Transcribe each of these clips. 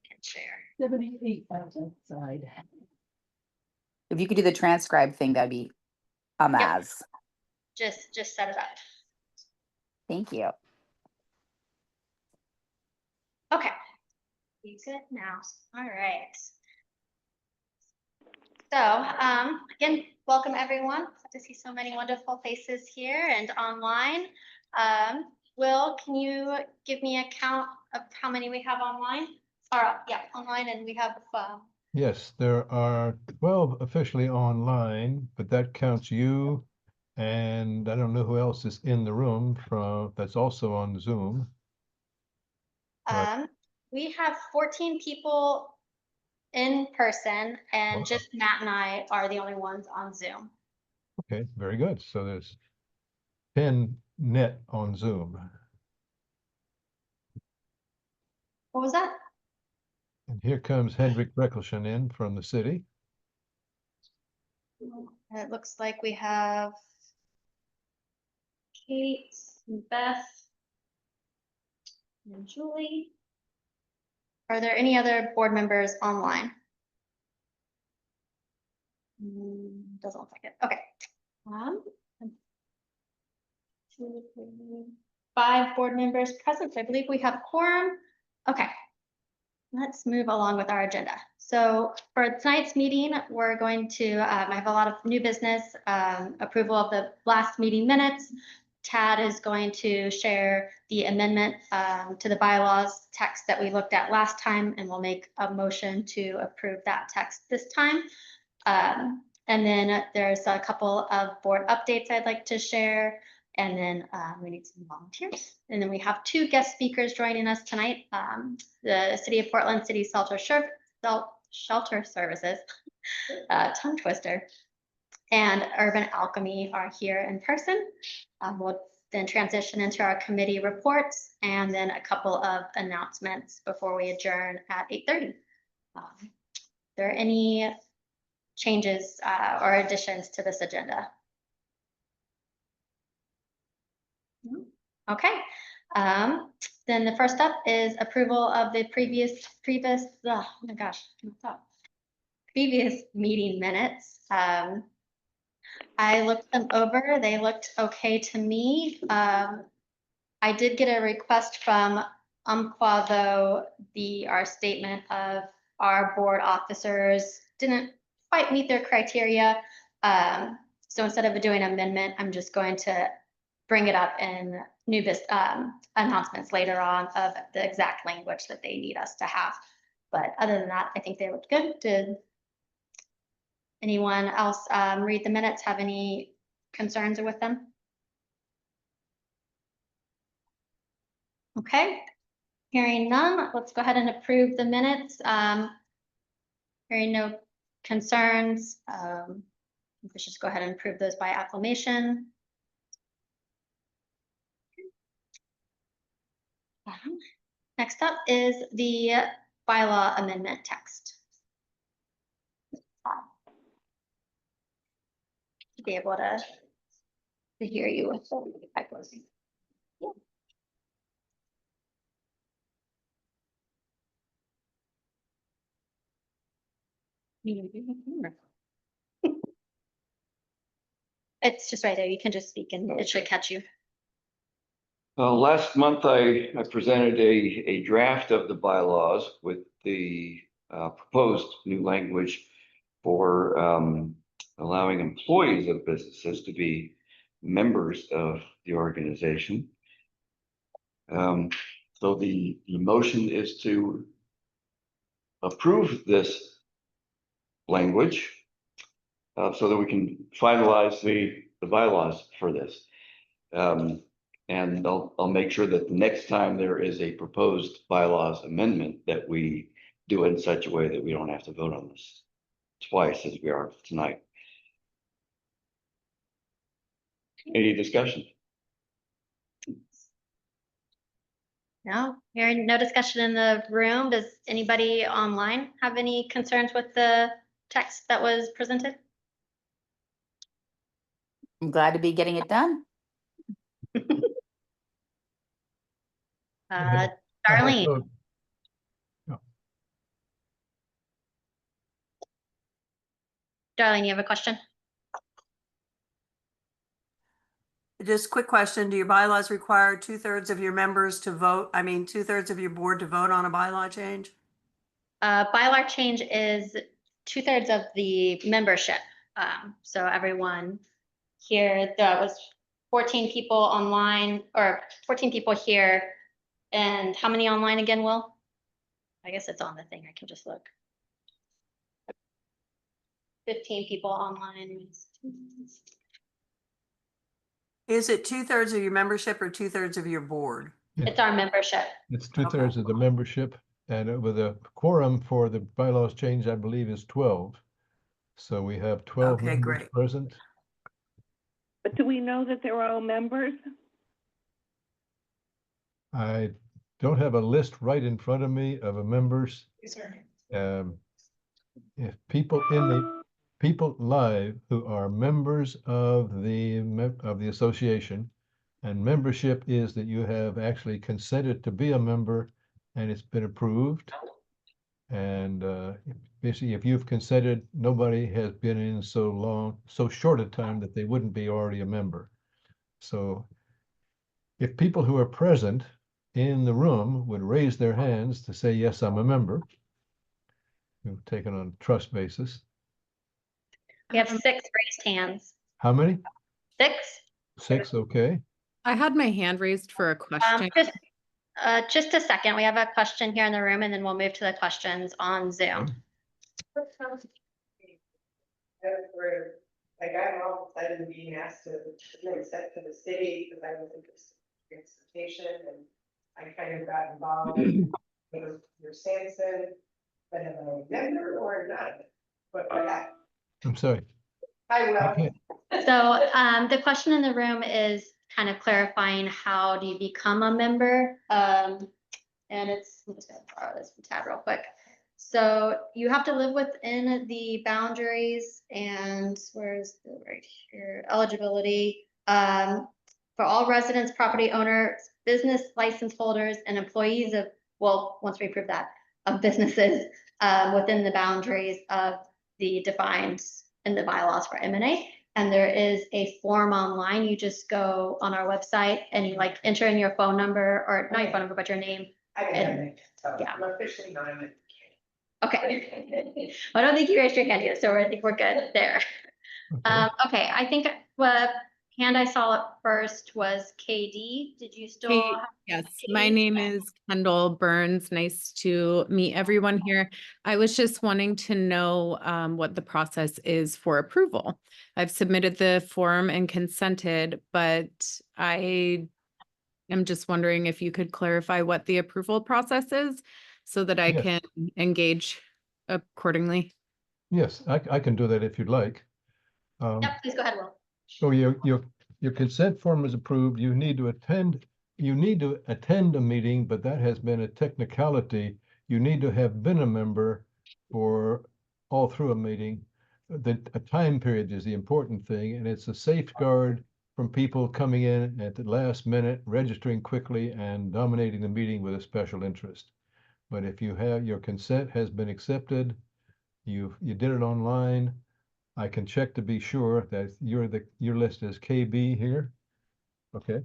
can share. 78 outside. If you could do the transcribe thing, that'd be amaz. Just set it up. Thank you. Okay. You good now? All right. So again, welcome everyone. Glad to see so many wonderful faces here and online. Will, can you give me a count of how many we have online? Or yeah, online, and we have Yes, there are 12 officially online, but that counts you, and I don't know who else is in the room that's also on Zoom. we have 14 people in person, and Wow. just Matt and I are the only ones on Zoom. Okay, very good. So there's 10 net on Zoom. What was that? And here comes Hendrik Breckelschen in from the city. It looks like we have Kate, and Beth, and Julie. Are there any other board members online? Doesn't look like it. Okay. 2, 3, 5 board members present. So I believe we have a quorum. Okay. Let's move along with our agenda. So for tonight's meeting, we're going to, I have a lot of new business, approval of the last meeting minutes. Tad is going to share the amendment to the bylaws text that we looked at last time, and we'll make a motion to approve that text this time. And then there's a couple of board updates I'd like to share. And then we need some volunteers. And then we have 2 guest speakers joining us tonight. The City of Portland City Shelter Services, tongue twister, and Urban Alchemy are here in person. We'll then transition into our committee reports and then a couple of announcements before we adjourn at 8:30. Are there any changes or additions to this agenda? Okay. Then the first up is approval of the previous oh my gosh, previous meeting minutes. I looked them over. They looked okay to me. I did get a request from Umpqua, though our statement of our board officers didn't quite meet their criteria. So instead of doing an amendment, I'm just going to bring it up in new announcements later on of the exact language that they need us to have. But other than that, I think they looked good. Did anyone else read the minutes, have any concerns with them? Okay, hearing none, let's go ahead and approve the minutes. Hearing no concerns, we should just go ahead and approve those by acclamation. Next up is the bylaw amendment text. To be able to hear you with the typos. It's just right there. You can just speak and it should catch you. Last month, I presented a draft of the bylaws with the proposed new language for allowing employees of businesses to be members of the organization. So the motion is to approve this language so that we can finalize the bylaws for this. And I'll make sure that the next time there is a proposed bylaws amendment that we do it in such a way that we don't have to vote on this twice as we are tonight. Any discussion? No, hearing no discussion in the room. Does anybody online have any concerns with the text that was presented? I'm glad to be getting it done. Darlene. Darlene, you have a question? Just quick question, do your bylaws require 2/3 of your members to vote, 2/3 of your board to vote on a bylaw change? Bylaw change is 2/3 of the membership. So everyone here, that was 14 people online, or 14 people here. And how many online again, Will? I guess it's on the thing. I can just look. 15 people online. Is it 2/3 of your membership or 2/3 of your board? It's our membership. It's 2/3 of the membership, and with a quorum for the bylaws change, I believe, is 12. So we have 12 Okay, members great. present. But do we know that they're all members? I don't have a list right in front of me of members. If people live who are members of the association, and membership is that you have actually consented to be a member and it's been approved. And basically, if you've consented, nobody has been in so short a time that they wouldn't be already a member. So if people who are present in the room would raise their hands to say, yes, I'm a member, we've taken on a trust basis. We have 6 raised hands. How many? 6? 6, okay. I had my hand raised for a question. Just a second. We have a question here in the room, and then we'll move to the questions on Zoom. Like I'm all excited being asked to accept to the city because I was in transportation and I kind of got involved with your Samson, but am I a member or not? But I'm sorry. I will. Okay. So the question in the room is kind of clarifying how do you become a member? And it's, I'm just gonna borrow this tab real quick. So you have to live within the boundaries, and where's the right here, eligibility. For all residents, property owners, business license holders, and employees of, well, once we prove that, of businesses within the boundaries of the defined in the bylaws for M&A. And there is a form online. You just go on our website and you like enter in your phone number, or not your phone number, but your name. I can do it. So Yeah. I'm officially not a member. Okay. I don't think you raised your hand yet, so I think we're good there. Okay. Okay, I think what hand I saw at first was KD. Did you still? Hey, have yes, KD? my name is Kendall Burns. Nice to meet everyone here. I was just wanting to know what the process is for approval. I've submitted the form and consented, but I am just wondering if you could clarify what the approval process is so that I Yes. can engage accordingly. Yes, I can do that if you'd like. Yep, please go ahead, Will. So your consent form is approved. You need to attend a meeting, but that has been a technicality. You need to have been a member for all through a meeting. A time period is the important thing, and it's a safeguard from people coming in at the last minute, registering quickly and dominating the meeting with a special interest. But if you have, your consent has been accepted, you did it online, I can check to be sure that your list is KB here. Okay,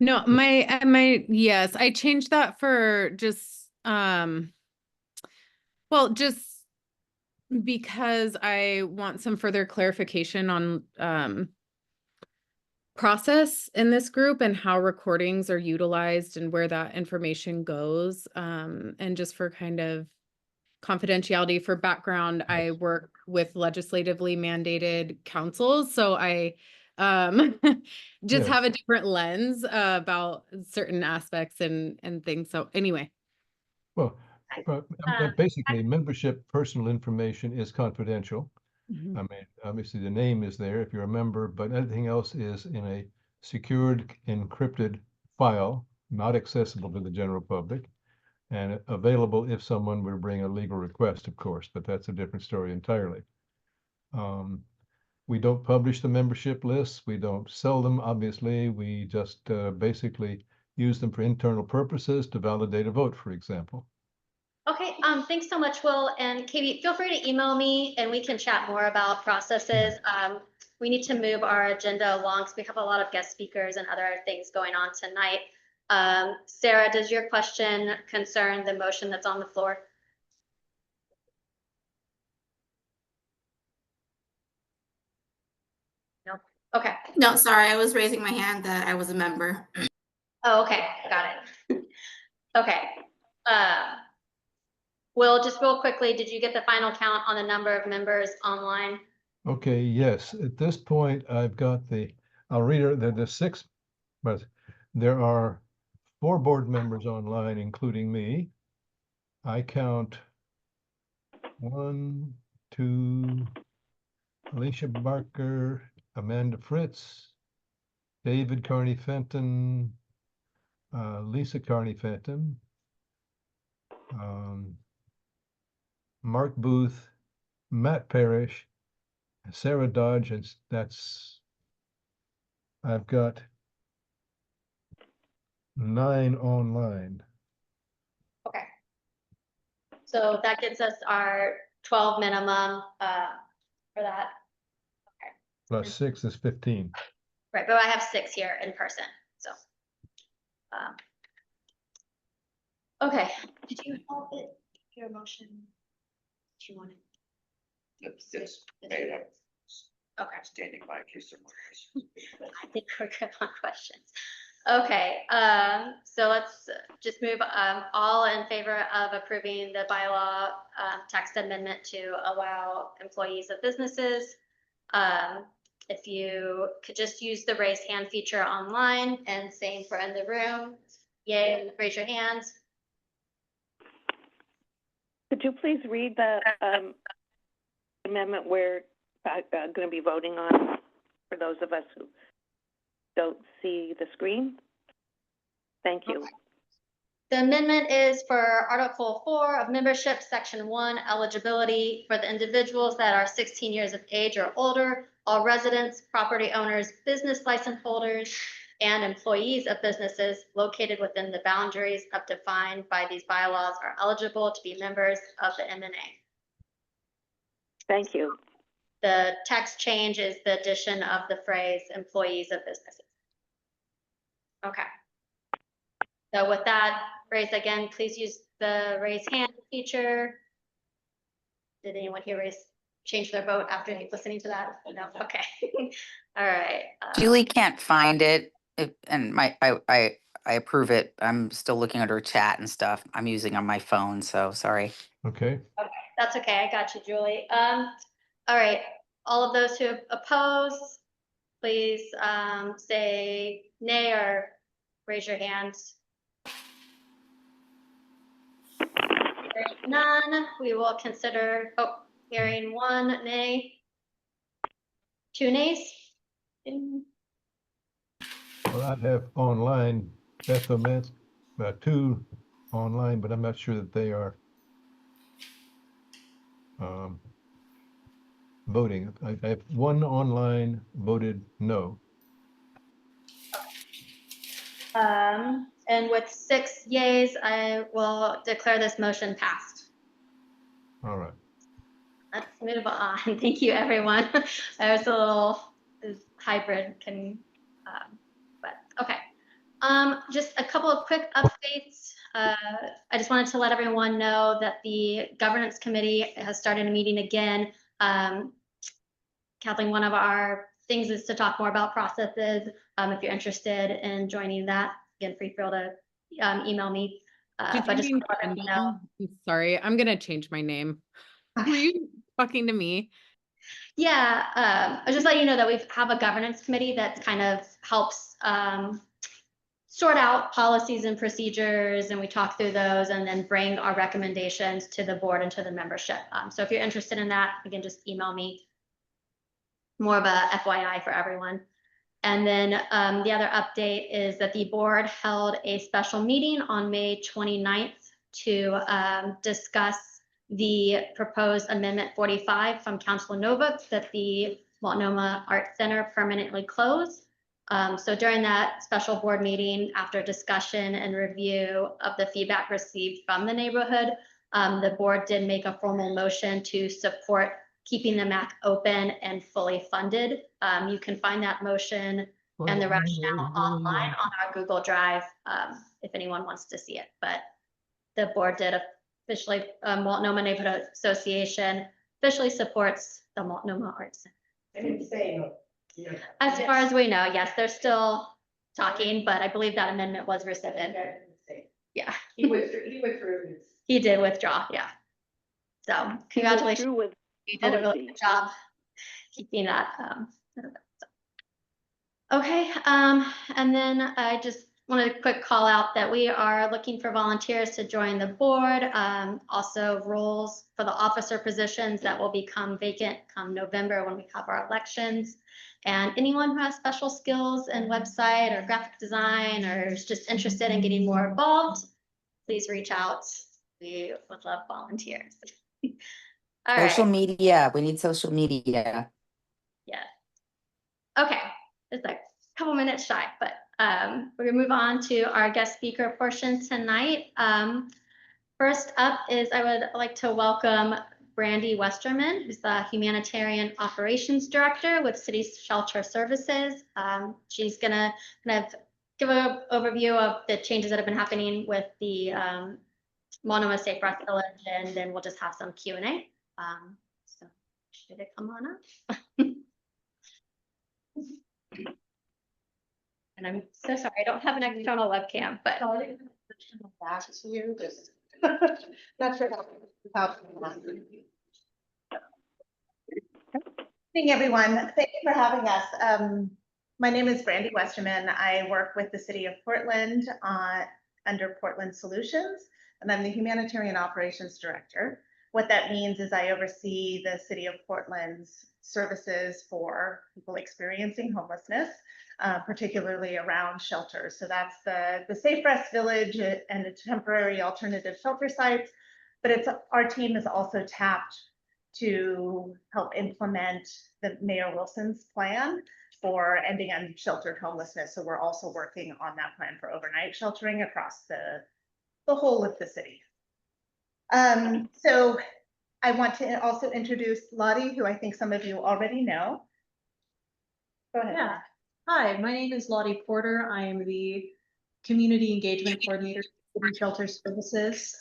No, yes, I changed that for just, well, just because I want some further clarification on, process in this group and how recordings are utilized and where that information goes. And just for kind of confidentiality for background, I work with legislatively mandated councils, so I just Yeah. have a different lens about certain aspects and things. So anyway. well, basically, membership personal information is confidential. I mean, obviously the name is there if you're a member, but everything else is in a secured, encrypted file, not accessible to the general public, and available if someone were to bring a legal request, of course, but that's a different story entirely. We don't publish the membership lists. We don't sell them, obviously. We just basically use them for internal purposes to validate a vote, for example. Okay, Thanks so much, Will and Katie. Feel free to email me and we can chat more about processes. We need to move our agenda along because we have a lot of guest speakers and other things going on tonight. Sarah, does your question concern the motion that's on the floor? No. Okay. No, sorry, I was raising my hand that I was a member. Oh, okay, got it. Okay. Will, just real quickly, did you get the final count on the number of members online? Okay, yes, at this point, I've got I'll read her, the six, but there are 4 board members online, including me. I count 1, 2, Alicia Barker, Amanda Fritz, David Carney Fenton, Lisa Carney Fenton, Mark Booth, Matt Parrish, Sarah Dodge, and I've got 9 online. Okay. So that gives us our 12 minimum for that. Okay. Plus 6 is 15. Right, but I have 6 here in person, so. Okay, did you help it, your motion? Do you want it? Yes. Okay. Standing by in case there more. I think we're good on questions. Okay, so let's just move, all in favor of approving the bylaw text amendment to allow employees of businesses. If you could just use the raise hand feature online and same for in the room. Yay, raise your hands. Could you please read the amendment we're going to be voting on for those of us who don't see the screen? Thank you. Okay. The amendment is for Article 4 of membership, Section 1, eligibility for the individuals that are 16 years of age or older. All residents, property owners, business license holders, and employees of businesses located within the boundaries of defined by these bylaws are eligible to be members of the MNA. Thank you. The text change is the addition of the phrase employees of businesses. Okay. So with that, raise again, please use the raise hand feature. Did anyone here change their vote after listening to that? No, okay. All right. Julie can't find it, and I approve it. I'm still looking under chat and stuff. I'm using on my phone, so sorry. Okay, Okay, that's okay. I got you, Julie. All right. All of those who oppose, please say nay or raise your hands. Hearing none, we will consider, hearing 1 nay. 2 nays. well, I have online Beth Omet, 2 online, but I'm not sure that they are voting. I have 1 online voted no. And with 6 yays, I will declare this motion passed. All right. Let's move on. Thank you, everyone. I was a little hybrid, but okay. Just a couple of quick updates. I just wanted to let everyone know that the governance committee has started a meeting again. Kathleen, one of our things is to talk more about processes. If you're interested in joining that, again, feel free to email me. Did But you just mean want to let you know. Kendall? I'm sorry, I'm gonna change my name. Were you talking to me? Yeah, I just let you know that we have a governance committee that kind of helps sort out policies and procedures, and we talk through those and then bring our recommendations to the board and to the membership. So if you're interested in that, again, just email me. More of a FYI for everyone. And then the other update is that the board held a special meeting on May 29th to discuss the proposed Amendment 45 from Councilor Novak that the Multnomah Art Center permanently close. So during that special board meeting, after discussion and review of the feedback received from the neighborhood, The board did make a formal motion to support keeping the MAC open and fully funded. You can find that motion and the rationale online on our Google Drive, if anyone wants to see it. But the board did officially, Multnomah Neighborhood Association officially supports the Multnomah Arts Center. I didn't say no. Yeah. As far as we know, yes, they're still talking, but I believe that amendment was rescinded. I didn't say. Yeah, He withdrew his. he did withdraw, yeah. So congratulations, Through with you did a really policy. good job keeping that. Okay, and then I just wanted a quick call out that we are looking for volunteers to join the board. Also roles for the officer positions that will become vacant come November when we have our elections. And anyone who has special skills in website or graphic design or is just interested in getting more involved, please reach out. We would love volunteers. All Social right, media, we need social media. yeah. Okay, it's like a couple minutes shy, but we're gonna move on to our guest speaker portion tonight. First up is I would like to welcome Brandy Westerman, who's the Humanitarian Operations Director with City Shelter Services. She's gonna kind of give an overview of the changes that have been happening with the Multnomah Safe Rest Village, and then we'll just have some Q&A. So should it come on up? And I'm so sorry, I don't have an external webcam, but Back to you, just not sure how. Evening, everyone. Thank you for having us. My name is Brandy Westerman. I work with the City of Portland under Portland Solutions, and I'm the Humanitarian Operations Director. What that means is I oversee the City of Portland's services for people experiencing homelessness, particularly around shelters. So that's the Safe Rest Village and the temporary alternative shelter sites. But our team is also tapped to help implement the Mayor Wilson's plan for ending unsheltered homelessness. So we're also working on that plan for overnight sheltering across the whole of the city. So I want to also introduce Lottie, who I think some of you already know. Go ahead. Yeah. Hi, my name is Lottie Porter. I am the Community Engagement Coordinator for City Shelter Services.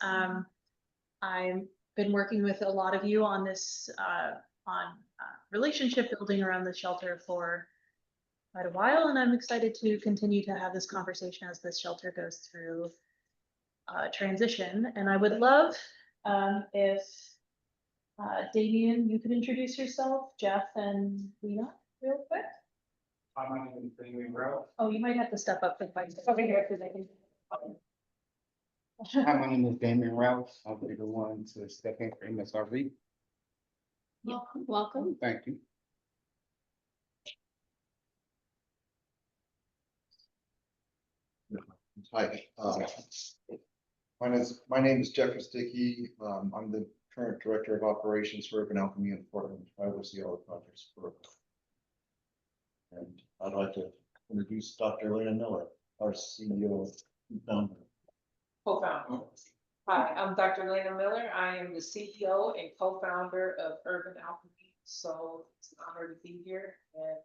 I've been working with a lot of you on this, relationship building around the shelter for quite a while, and I'm excited to continue to have this conversation as this shelter goes through transition. And I would love if Damien, you could introduce yourself, Jeff and Lena, real quick. My name is Damien Rowe. Oh, you might have to step up and fight over here because I can. Hi, my name is Damien Rowe. I'll be the one to step in for MSRV. Welcome. Thank you. Hi, my name is Jeff Sticky. I'm the current Director of Operations for Urban Alchemy in Portland. I oversee all the projects for. And I'd like to introduce Dr. Elena Miller, our CEO and founder. Co-founder. Hi, I'm Dr. Elena Miller. I am the CEO and co-founder of Urban Alchemy. So it's an honor to be here, and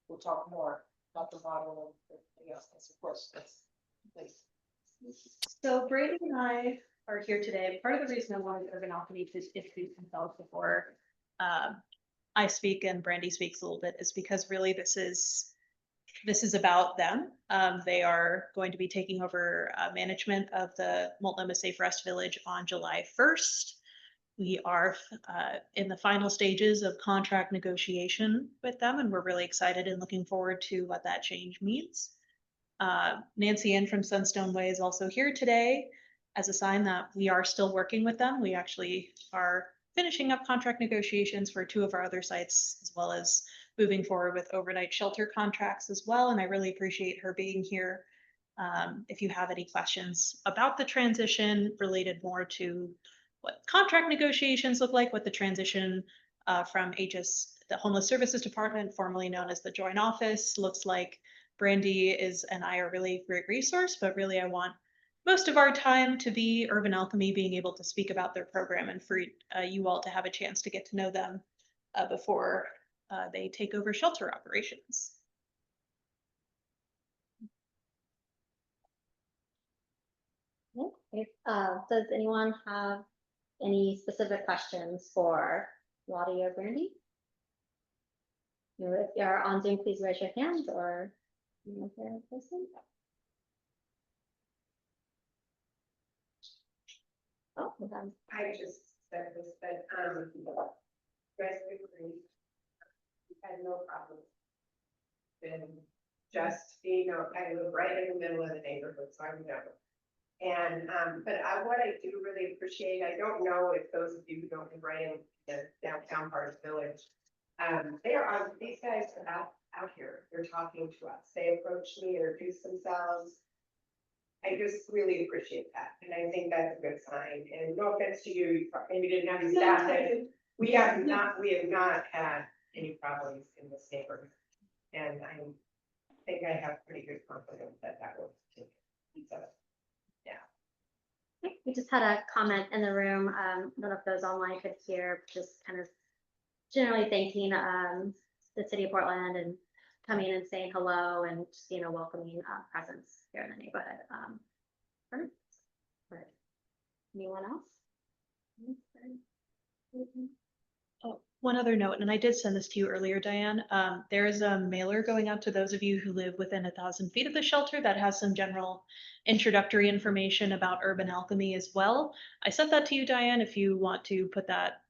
we'll talk more about the model and everything else. Of course, please. So Brady and I are here today. Part of the reason I wanted Urban Alchemy to introduce themselves before I speak and Brandy speaks a little bit is because really this is about them. They are going to be taking over management of the Multnomah Safe Rest Village on July 1st. We are in the final stages of contract negotiation with them, and we're really excited and looking forward to what that change means. Nancy Ann from Sunstone Way is also here today as a sign that we are still working with them. We actually are finishing up contract negotiations for 2 of our other sites, as well as moving forward with overnight shelter contracts as well. And I really appreciate her being here. If you have any questions about the transition related more to what contract negotiations look like, what the transition from HS, the Homeless Services Department, formerly known as the Joint Office, looks like, Brandy and I are really a great resource, but really I want most of our time to be Urban Alchemy, being able to speak about their program and for you all to have a chance to get to know them before they take over shelter operations. Okay, does anyone have any specific questions for Lottie or Brandy? If you're on Zoom, please raise your hand or you here in person. Oh, okay. I just said this, but, guys, we agree. We had no problem. Been just, I live right in the middle of the neighborhood, so I know. And, but what I do really appreciate, I don't know if those of you who don't live right in the downtown part of the village, these guys are out here, they're talking to us, they approach me, introduce themselves. I just really appreciate that, and I think that's a good sign, and no offense to you, you maybe didn't have any staff, we have not had any problems in this neighborhood. And I think I have pretty good confidence that will take it. So, yeah. We just had a comment in the room. I don't know if those online could hear, just kind of generally thanking the city of Portland and coming and saying hello and just being a welcoming presence here in the neighborhood. But anyone else? Oh, one other note, and I did send this to you earlier, Diane. There is a mailer going out to those of you who live within 1,000 feet of the shelter that has some general introductory information about Urban Alchemy as well. I sent that to you, Diane, if you want to put that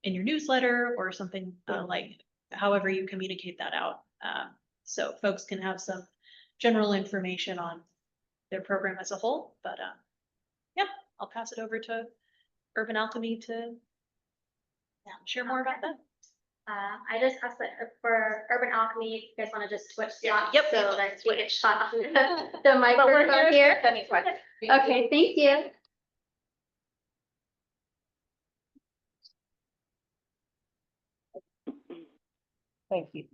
in your newsletter or something like however you communicate that out. So folks can have some general information on their program as a whole, but yeah, I'll pass it over to Urban Alchemy to share more about that. I just asked that for Urban Alchemy, if you guys want to just switch spots. Yep. So that we get shot off the microphone here. Okay, thank you. Thank you.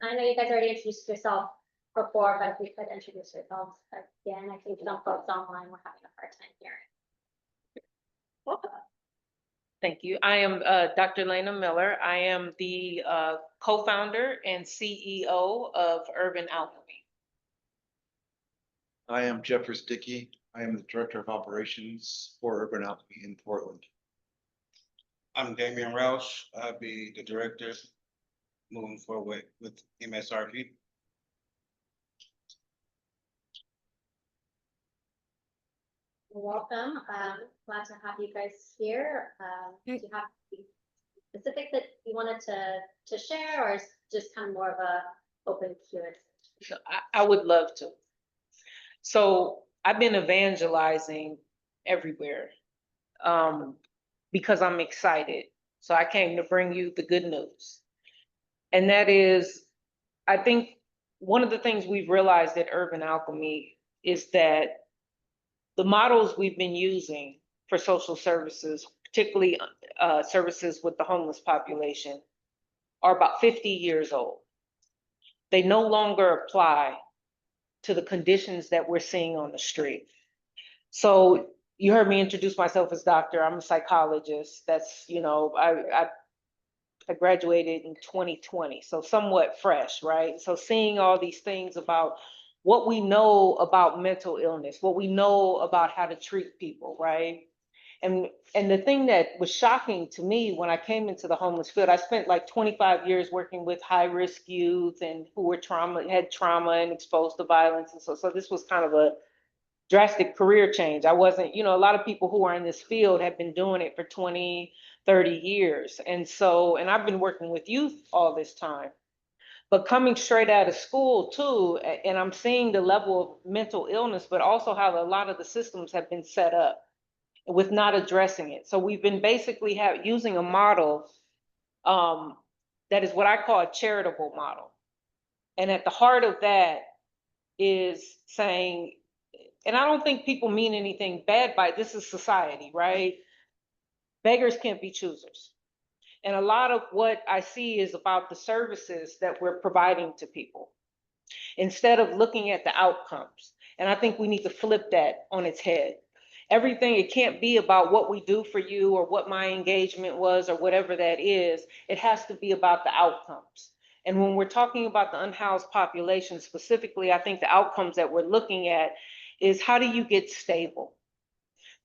I know you guys already introduced yourself before, but if we could introduce yourselves again, I think some folks online were having a hard time hearing. Thank you. I am Dr. Lena Miller. I am the co-founder and CEO of Urban Alchemy. I am Jeffrey Dickey. I am the Director of Operations for Urban Alchemy in Portland. I'm Damian Roush. I'll be the director moving forward with MSRP. Welcome. Glad to have you guys here. Do you have anything specific that you wanted to share, or is just kind of more of a open Q&A? So I would love to. So I've been evangelizing everywhere because I'm excited. So I came to bring you the good news. And that is, I think one of the things we've realized at Urban Alchemy is that the models we've been using for social services, particularly services with the homeless population, are about 50 years old. They no longer apply to the conditions that we're seeing on the street. So you heard me introduce myself as doctor. I'm a psychologist. That's, I graduated in 2020, so somewhat fresh, right? So seeing all these things about what we know about mental illness, what we know about how to treat people, right? And the thing that was shocking to me when I came into the homeless field, I spent like 25 years working with high-risk youth and who were had trauma and exposed to violence. And so this was kind of a drastic career change. I wasn't, a lot of people who are in this field have been doing it for 20, 30 years. And I've been working with youth all this time. But coming straight out of school too, and I'm seeing the level of mental illness, but also how a lot of the systems have been set up with not addressing it. So we've been basically using a model that is what I call a charitable model. And at the heart of that is saying, and I don't think people mean anything bad by it. This is society, right? Beggars can't be choosers. And a lot of what I see is about the services that we're providing to people. instead of looking at the outcomes. And I think we need to flip that on its head. Everything, it can't be about what we do for you or what my engagement was or whatever that is. It has to be about the outcomes. And when we're talking about the unhoused population specifically, I think the outcomes that we're looking at is how do you get stable?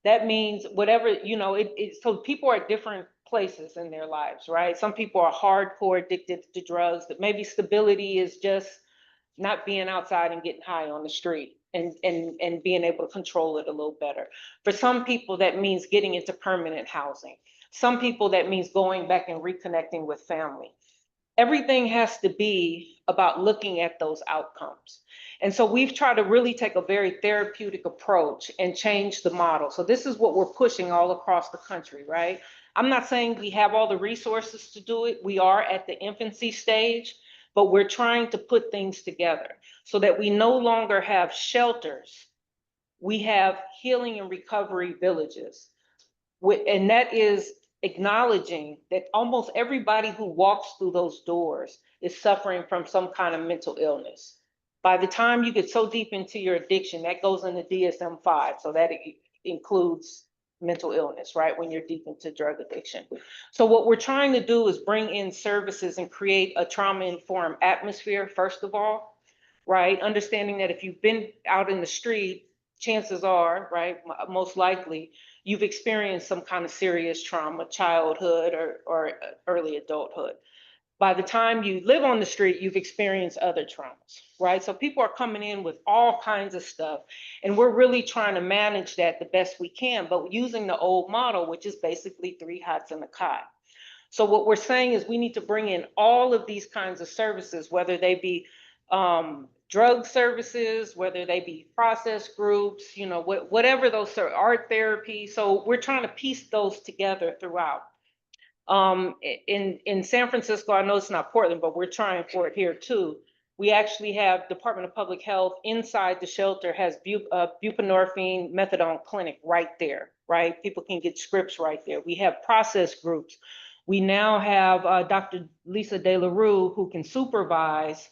That means whatever, you know, so people are at different places in their lives, right? Some people are hardcore addicted to drugs, that maybe stability is just not being outside and getting high on the street and being able to control it a little better. For some people, that means getting into permanent housing. Some people, that means going back and reconnecting with family. Everything has to be about looking at those outcomes. And so we've tried to really take a very therapeutic approach and change the model. So this is what we're pushing all across the country, right? I'm not saying we have all the resources to do it. We are at the infancy stage, but we're trying to put things together so that we no longer have shelters. We have healing and recovery villages. And that is acknowledging that almost everybody who walks through those doors is suffering from some kind of mental illness. By the time you get so deep into your addiction, that goes into DSM-5. So that includes mental illness, right? When you're deep into drug addiction. So what we're trying to do is bring in services and create a trauma-informed atmosphere, first of all, right? Understanding that if you've been out in the street, chances are, right, most likely, you've experienced some kind of serious trauma, childhood or early adulthood. By the time you live on the street, you've experienced other traumas, right? So people are coming in with all kinds of stuff, and we're really trying to manage that the best we can, but using the old model, which is basically 3 hots and a cot. So what we're saying is we need to bring in all of these kinds of services, whether they be drug services, whether they be process groups, you know, whatever those are, art therapy. So we're trying to piece those together throughout. In San Francisco, I know it's not Portland, but we're trying for it here too. We actually have Department of Public Health inside the shelter has buprenorphine methadone clinic right there, right? People can get scripts right there. We have process groups. We now have Dr. Lisa De La Rue who can supervise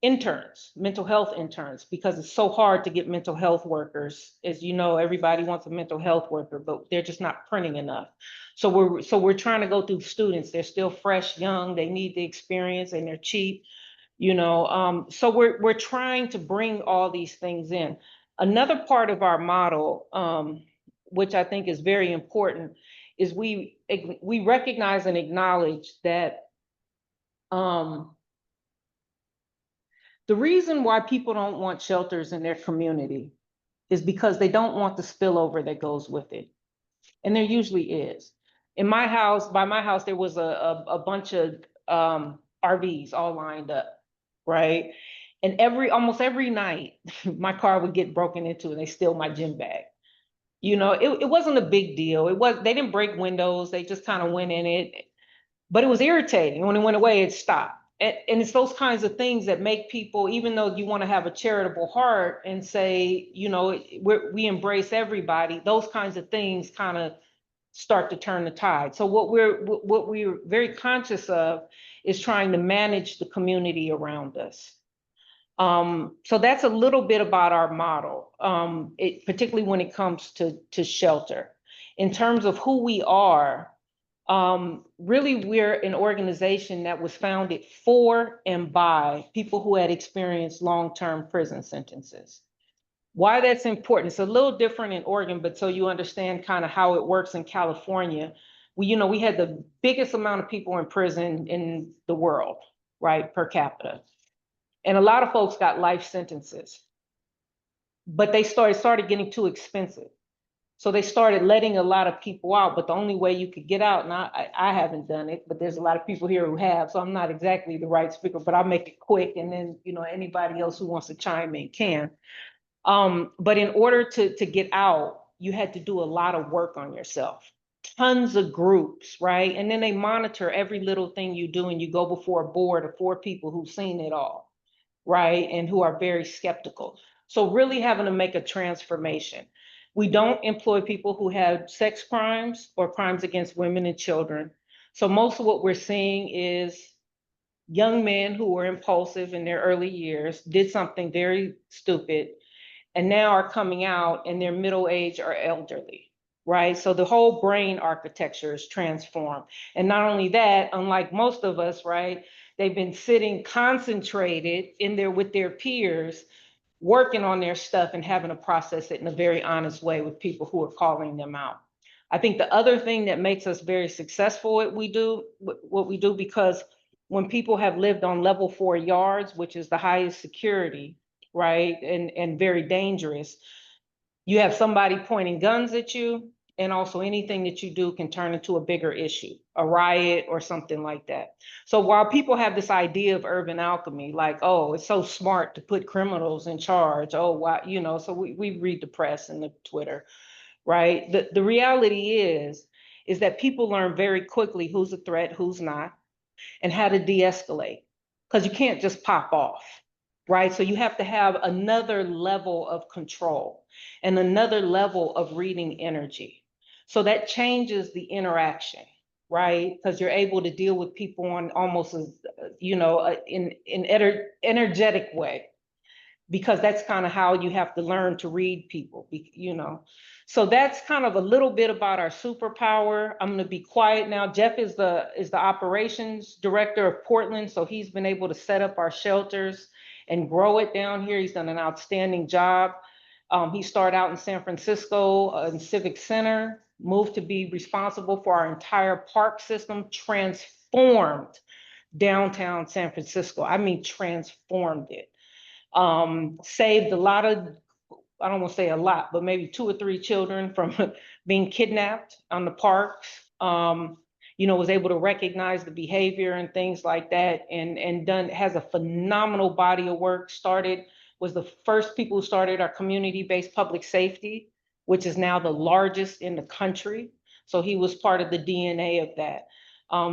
interns, mental health interns, because it's so hard to get mental health workers. As you know, everybody wants a mental health worker, but they're just not printing enough. So we're trying to go through students. They're still fresh, young, they need the experience and they're cheap, you know. So we're trying to bring all these things in. Another part of our model, which I think is very important, is we recognize and acknowledge that the reason why people don't want shelters in their community is because they don't want the spillover that goes with it. And there usually is. In my house, by my house, there was a bunch of RVs all lined up, right? And almost every night, my car would get broken into and they steal my gym bag. You know, it wasn't a big deal. They didn't break windows, they just kind of went in it. But it was irritating. When it went away, it stopped. And it's those kinds of things that make people, even though you want to have a charitable heart and say, you know, we embrace everybody, those kinds of things kind of start to turn the tide. So what we're very conscious of is trying to manage the community around us. So that's a little bit about our model, particularly when it comes to shelter. In terms of who we are, really we're an organization that was founded for and by people who had experienced long-term prison sentences. Why that's important, it's a little different in Oregon, but so you understand kind of how it works in California. We had the biggest amount of people in prison in the world, right, per capita. And a lot of folks got life sentences, but they started getting too expensive. So they started letting a lot of people out, but the only way you could get out, and I haven't done it, but there's a lot of people here who have, so I'm not exactly the right speaker, but I'll make it quick, and then, you know, anybody else who wants to chime in can. But in order to get out, you had to do a lot of work on yourself. Tons of groups, right? And then they monitor every little thing you do, and you go before a board of 4 people who've seen it all, right? And who are very skeptical. So really having to make a transformation. We don't employ people who have sex crimes or crimes against women and children. So most of what we're seeing is young men who were impulsive in their early years, did something very stupid, and now are coming out in their middle age or elderly, right? So the whole brain architecture is transformed. And not only that, unlike most of us, right, they've been sitting concentrated in there with their peers, working on their stuff and having to process it in a very honest way with people who are calling them out. I think the other thing that makes us very successful at what we do, because when people have lived on level 4 yards, which is the highest security, right, and very dangerous, you have somebody pointing guns at you, and also anything that you do can turn into a bigger issue, a riot or something like that. So while people have this idea of urban alchemy, like, oh, it's so smart to put criminals in charge, oh, why, you know, so we read the press and the Twitter, right? The reality is that people learn very quickly who's a threat, who's not, and how to de-escalate, because you can't just pop off, right? So you have to have another level of control and another level of reading energy. So that changes the interaction, right? Because you're able to deal with people on almost as, you know, in energetic way, because that's kind of how you have to learn to read people, you know. So that's kind of a little bit about our superpower. I'm going to be quiet now. Jeff is the operations director of Portland, so he's been able to set up our shelters and grow it down here. He's done an outstanding job. He started out in San Francisco in Civic Center, moved to be responsible for our entire park system, transformed downtown San Francisco. I mean, transformed it. Saved a lot of, I don't want to say a lot, but maybe 2 or 3 children from being kidnapped on the parks. You know, was able to recognize the behavior and things like that, and has a phenomenal body of work. Was the first people who started our community-based public safety, which is now the largest in the country. So he was part of the DNA of that.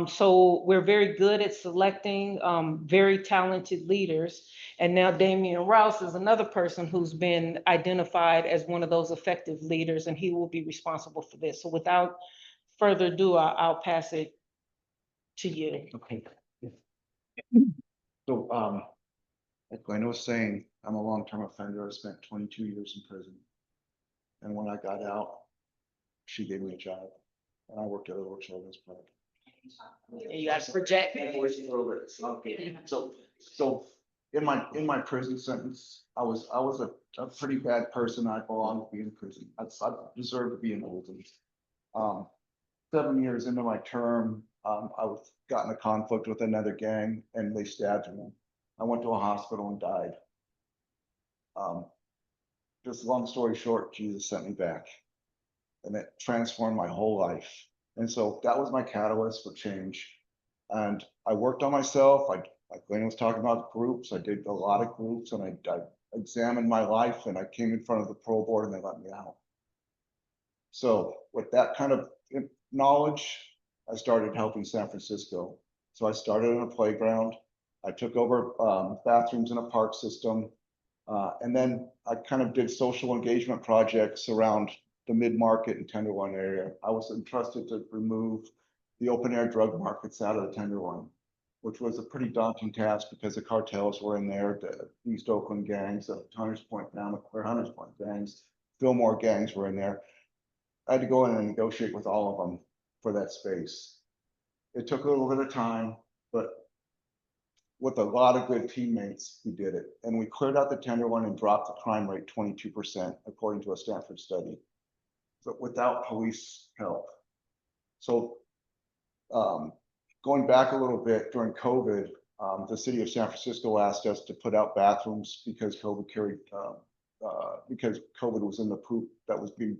So we're very good at selecting very talented leaders. And now Damian Rouse is another person who's been identified as one of those effective leaders, and he will be responsible for this. So without further ado, I'll pass it to you. Okay. So, like Glenn was saying, I'm a long-term offender. I spent 22 years in prison. And when I got out, she gave me a job, and I worked at a little children's park. You got to project. So in my prison sentence, I was a pretty bad person. I belonged to be in prison. I deserved to be in prison. 7 years into my term, I got in a conflict with another gang, and they stabbed me. I went to a hospital and died. Just long story short, Jesus sent me back, and it transformed my whole life. And so that was my catalyst for change. And I worked on myself. Like Glenn was talking about groups, I did a lot of groups, and I examined my life, and I came in front of the parole board, and they let me out. So with that kind of knowledge, I started helping San Francisco. So I started in a playground. I took over bathrooms in a park system. And then I kind of did social engagement projects around the mid-market and Tenderloin area. I was entrusted to remove the open-air drug markets out of the Tenderloin, which was a pretty daunting task because the cartels were in there, the East Oakland gangs, the Hunters Point gangs, Fillmore gangs were in there. I had to go in and negotiate with all of them for that space. It took a little bit of time, but with a lot of good teammates, we did it. And we cleared out the Tenderloin and dropped the crime rate 22%, according to a Stanford study, but without police help. So going back a little bit, during COVID, the city of San Francisco asked us to put out bathrooms because COVID was in the poop that was being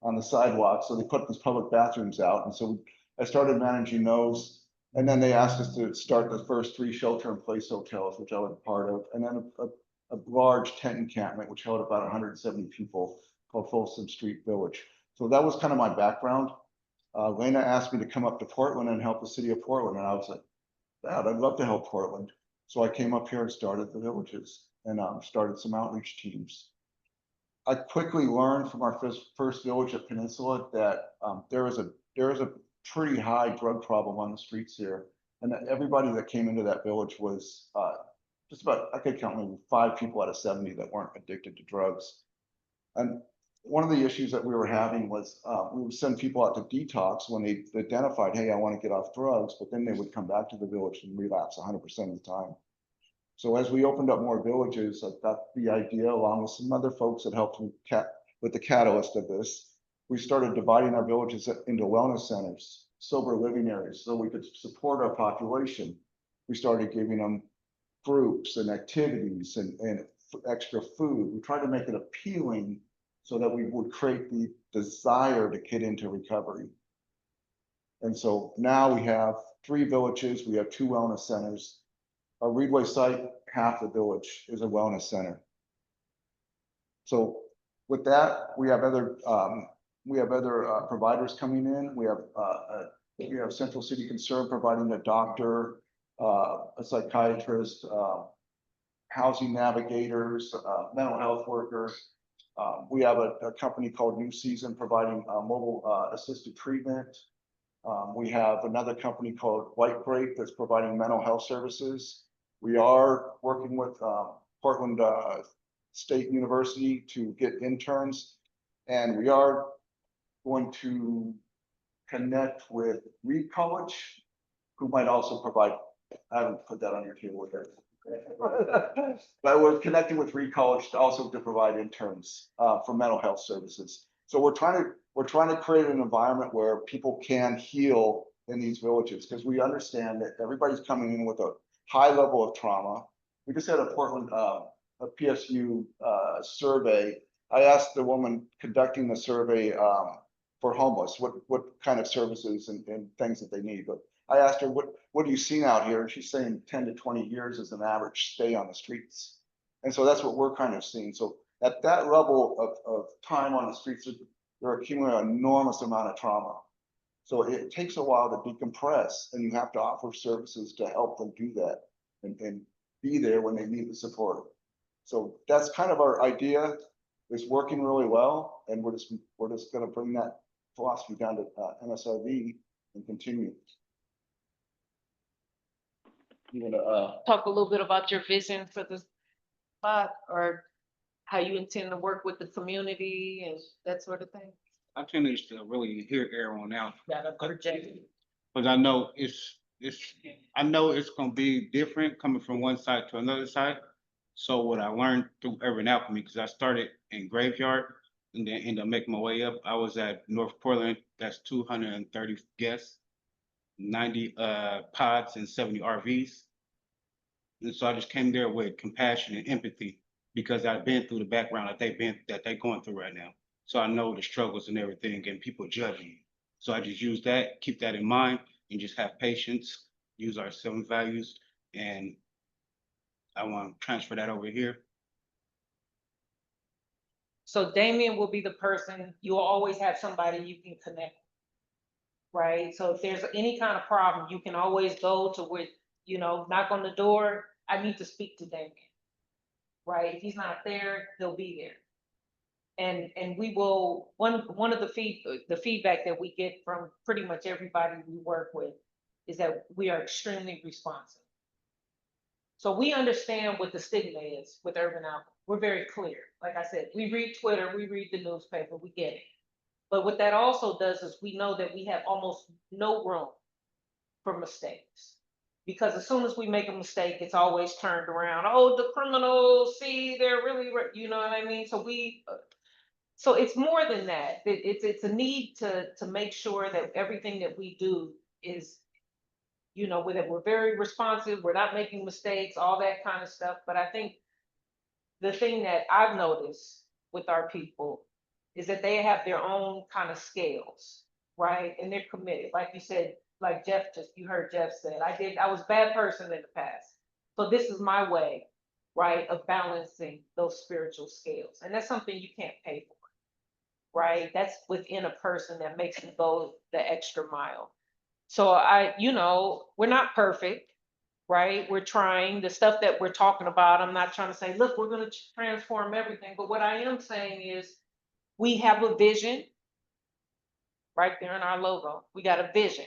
on the sidewalk. So they put these public bathrooms out. And so I started managing those. And then they asked us to start the first 3 shelter-in-place hotels, which I was part of, and then a large tent encampment, which held about 170 people, called Folsom Street Village. So that was kind of my background. Lena asked me to come up to Portland and help the city of Portland, and I was like, Dad, I'd love to help Portland. So I came up here and started the villages and started some outreach teams. I quickly learned from our first village at Peninsula that there is a pretty high drug problem on the streets here. And that everybody that came into that village was, just about, I could count maybe 5 people out of 70 that weren't addicted to drugs. And one of the issues that we were having was, we would send people out to detox when they identified, hey, I want to get off drugs, but then they would come back to the village and relapse 100% of the time. So as we opened up more villages, I got the idea, along with some other folks that helped with the catalyst of this, we started dividing our villages into wellness centers, sober living areas, so we could support our population. We started giving them groups and activities and extra food. We tried to make it appealing so that we would create the desire to get into recovery. And so now we have 3 villages, we have 2 wellness centers. Our Reedway site, half the village is a wellness center. So with that, we have other providers coming in. We have Central City Concern providing a doctor, a psychiatrist, housing navigators, mental health workers. We have a company called New Season providing mobile assisted treatment. We have another company called White Grape that's providing mental health services. We are working with Portland State University to get interns, and we are going to connect with Reed College, who might also provide, I haven't put that on your table with her. But we're connecting with Reed College to provide interns for mental health services. So we're trying to create an environment where people can heal in these villages, because we understand that everybody's coming in with a high level of trauma. We just had a Portland, a PSU survey. I asked the woman conducting the survey for homeless, what kind of services and things that they need. But I asked her, what are you seeing out here? And she's saying 10 to 20 years is an average stay on the streets. And so that's what we're kind of seeing. So at that level of time on the streets, they're accumulating an enormous amount of trauma. So it takes a while to decompress, and you have to offer services to help them do that and be there when they need the support. So that's kind of our idea. It's working really well, and we're just going to bring that philosophy down to MSRV and continue. You want to talk a little bit about your vision for the spot, or how you intend to work with the community and that sort of thing? I tend to really hear everyone out, Gotta project. because I know it's gonna be different coming from one side to another side. So what I learned through Urban Alchemy, because I started in Graveyard and then ended up making my way up. I was at North Portland, that's 230 guests, 90 pods and 70 RVs. And so I just came there with compassion and empathy, because I've been through the background that they're going through right now. So I know the struggles and everything, and people judging. So I just use that, keep that in mind, and just have patience, use our 7 values, and I want to transfer that over here. So Damien will be the person, you'll always have somebody you can connect with, right? So if there's any kind of problem, you can always go to where, knock on the door, I need to speak to Damien, right? If he's not there, he'll be there. And we will, one of the feedback that we get from pretty much everybody we work with is that we are extremely responsive. So we understand what the stigma is with urban alcohol. We're very clear. Like I said, we read Twitter, we read the newspaper, we get it. But what that also does is we know that we have almost no room for mistakes. Because as soon as we make a mistake, it's always turned around. Oh, the criminals, see, they're really, you know what I mean? So it's more than that. It's a need to make sure that everything that we do is, that we're very responsive, we're not making mistakes, all that kind of stuff. But I think the thing that I've noticed with our people is that they have their own kind of scales, right? And they're committed. Like you said, like you heard Jeff said, I was a bad person in the past. So this is my way, right, of balancing those spiritual scales. And that's something you can't pay for. Right? That's within a person that makes them go the extra mile. So we're not perfect, right? We're trying the stuff that we're talking about. I'm not trying to say, look, we're going to transform everything. But what I am saying is we have a vision right there in our logo. We got a vision.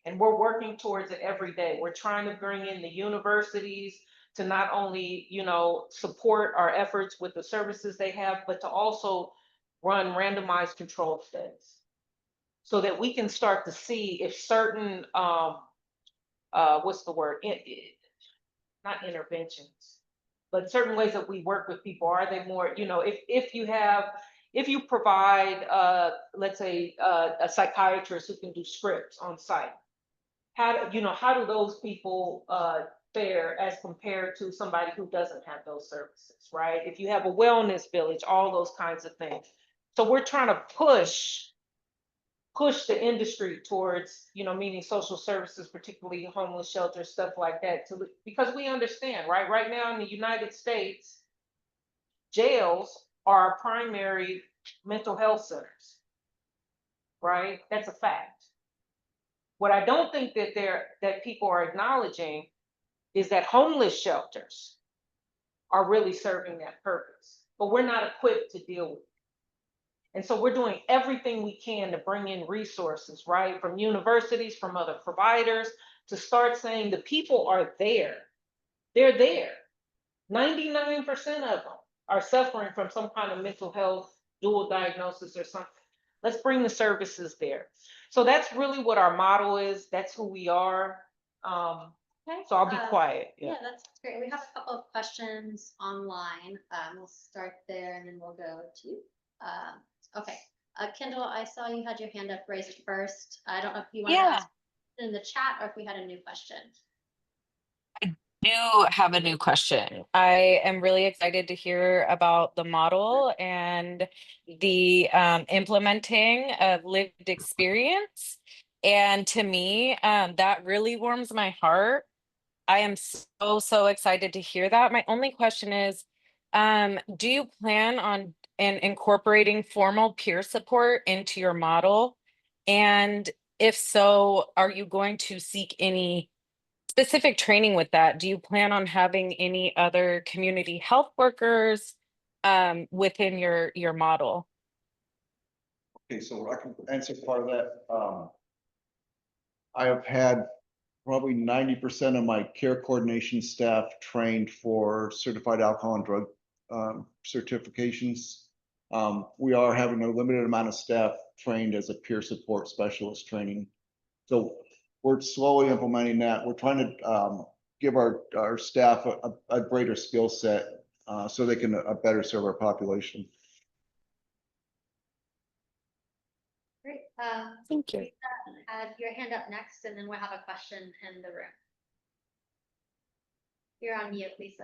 And we're working towards it every day. We're trying to bring in the universities to not only, you know, support our efforts with the services they have, but to also run randomized control studies so that we can start to see if certain, what's the word? Not interventions, but certain ways that we work with people, are they more, you know, if you provide, let's say, a psychiatrist who can do scripts on site, how do those people fare as compared to somebody who doesn't have those services, right? If you have a wellness village, all those kinds of things. So we're trying to push the industry towards, you know, meaning social services, particularly homeless shelters, stuff like that, because we understand, right? Right now in the United States, jails are primary mental health centers, right? That's a fact. What I don't think that people are acknowledging is that homeless shelters are really serving that purpose, but we're not equipped to deal with it. And so we're doing everything we can to bring in resources, right? From universities, from other providers, to start saying the people are there. They're there. 99% of them are suffering from some kind of mental health, dual diagnosis or something. Let's bring the services there. So that's really what our motto is. That's who we are. Okay, So I'll be quiet. Yeah, that's great. We have a couple of questions online. We'll start there and then we'll go to, okay. Kendall, I saw you had your hand up raised first. I don't know if you want to ask in the chat or if we had a new question. Do have a new question. I am really excited to hear about the model and the implementing of lived experience. And to me, that really warms my heart. I am so excited to hear that. My only question is, do you plan on incorporating formal peer support into your model? And if so, are you going to seek any specific training with that? Do you plan on having any other community health workers within your model? Okay, so I can answer part of that. I have had probably 90% of my care coordination staff trained for certified alcohol and drug certifications. We are having a limited amount of staff trained as a peer support specialist training. So we're slowly implementing that. We're trying to give our staff a greater skill set so they can better serve our population. Great. Thank you. Lisa had your hand up next, and then we'll have a question in the room. You're on mute, Lisa.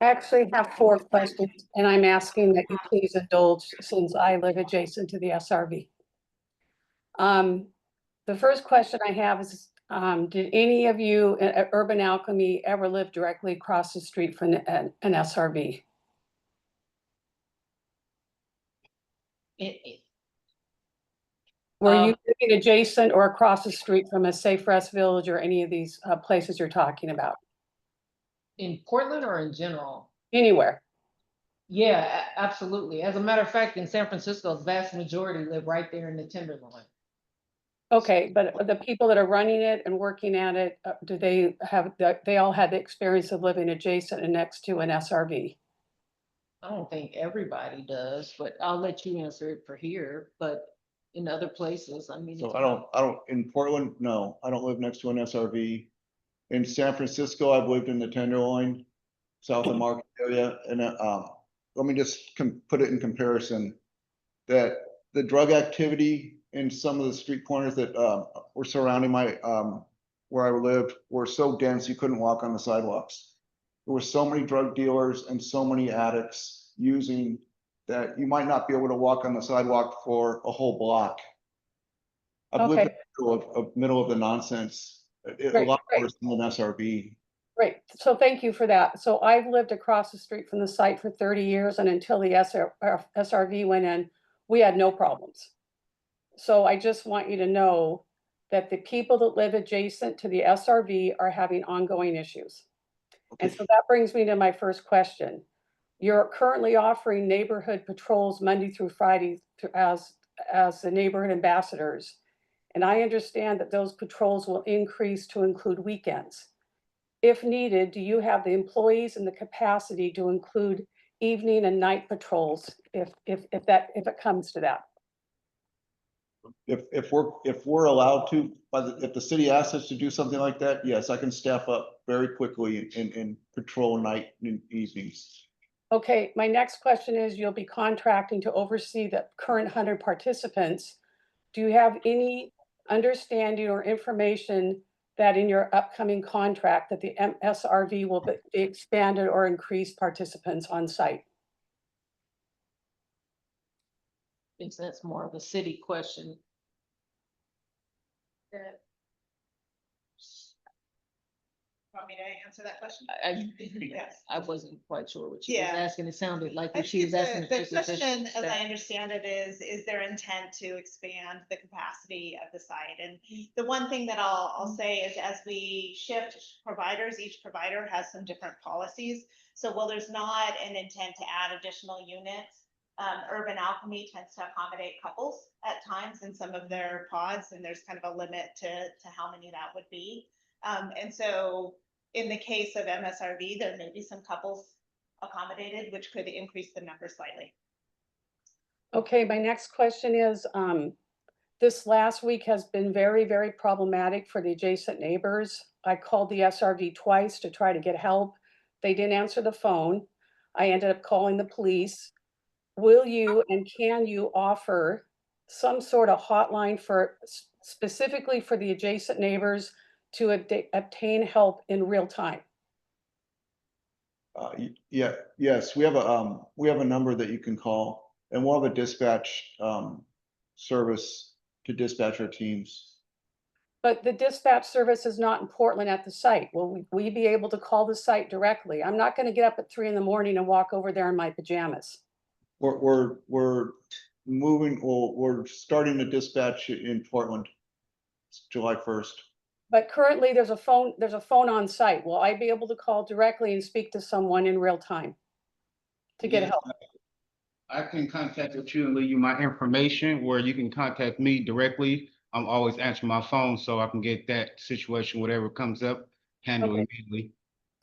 I actually have 4 questions, and I'm asking that you please indulge since I live adjacent to the SRV. The first question I have is, did any of you at Urban Alchemy ever live directly across the street from an SRV? Were you living adjacent or across the street from a Safe Rest Village or any of these places you're talking about? In Portland or in general? Anywhere. Yeah, absolutely. As a matter of fact, in San Francisco, the vast majority live right there in the Tenderloin. Okay, but the people that are running it and working at it, do they have, they all had the experience of living adjacent and next to an SRV? I don't think everybody does, but I'll let you answer it for here, but in other places, I mean. So I don't, in Portland, no, I don't live next to an SRV. In San Francisco, I've lived in the Tenderloin, south of Market area, and let me just put it in comparison. That the drug activity in some of the street corners that were surrounding my where I lived were so dense you couldn't walk on the sidewalks. There were so many drug dealers and so many addicts using that you might not be able to walk on the sidewalk for a whole block. I've lived in the middle of the nonsense. A lot worse than an SRV. Great, so thank you for that. So I've lived across the street from the site for 30 years, and until the SRV went in, we had no problems. So I just want you to know that the people that live adjacent to the SRV are having ongoing issues. Okay. And so that brings me to my first question. You're currently offering neighborhood patrols Monday through Friday as as the neighborhood ambassadors. And I understand that those patrols will increase to include weekends. If needed, do you have the employees and the capacity to include evening and night patrols if it comes to that? If we're allowed to, if the city asks us to do something like that, yes, I can staff up very quickly and patrol night and evenings. Okay, my next question is, you'll be contracting to oversee the current 100 participants. Do you have any understanding or information that in your upcoming contract that the MSRV will be expanded or increase participants on site? Thinks that's more of a city question. Want me to answer that question? Yes. I wasn't quite sure what she was Yeah. asking. It sounded like I what she was think asking. the if it's question, as I that- understand it, is there intent to expand the capacity of the site? And the one thing that I'll say is as we shift providers, each provider has some different policies. So while there's not an intent to add additional units, Urban Alchemy tends to accommodate couples at times in some of their pods, and there's kind of a limit to how many that would be. And so in the case of MSRV, there may be some couples accommodated, which could increase the number slightly. Okay, my next question is, this last week has been very, very problematic for the adjacent neighbors. I called the SRV twice to try to get help. They didn't answer the phone. I ended up calling the police. Will you and can you offer some sort of hotline for specifically for the adjacent neighbors to obtain help in real time? Yeah, yes, we have a number that you can call, and we'll have a dispatch service to dispatch our teams. But the dispatch service is not in Portland at the site. Will we be able to call the site directly? I'm not going to get up at 3 in the morning and walk over there in my pajamas. We're moving, well, we're starting to dispatch in Portland, July 1st. But currently there's a phone on site. Will I be able to call directly and speak to someone in real time to get Yes, help? I can contact you and leave you my information where you can contact me directly. I'm always answering my phone so I can get that situation, whatever comes up, handled Okay. immediately.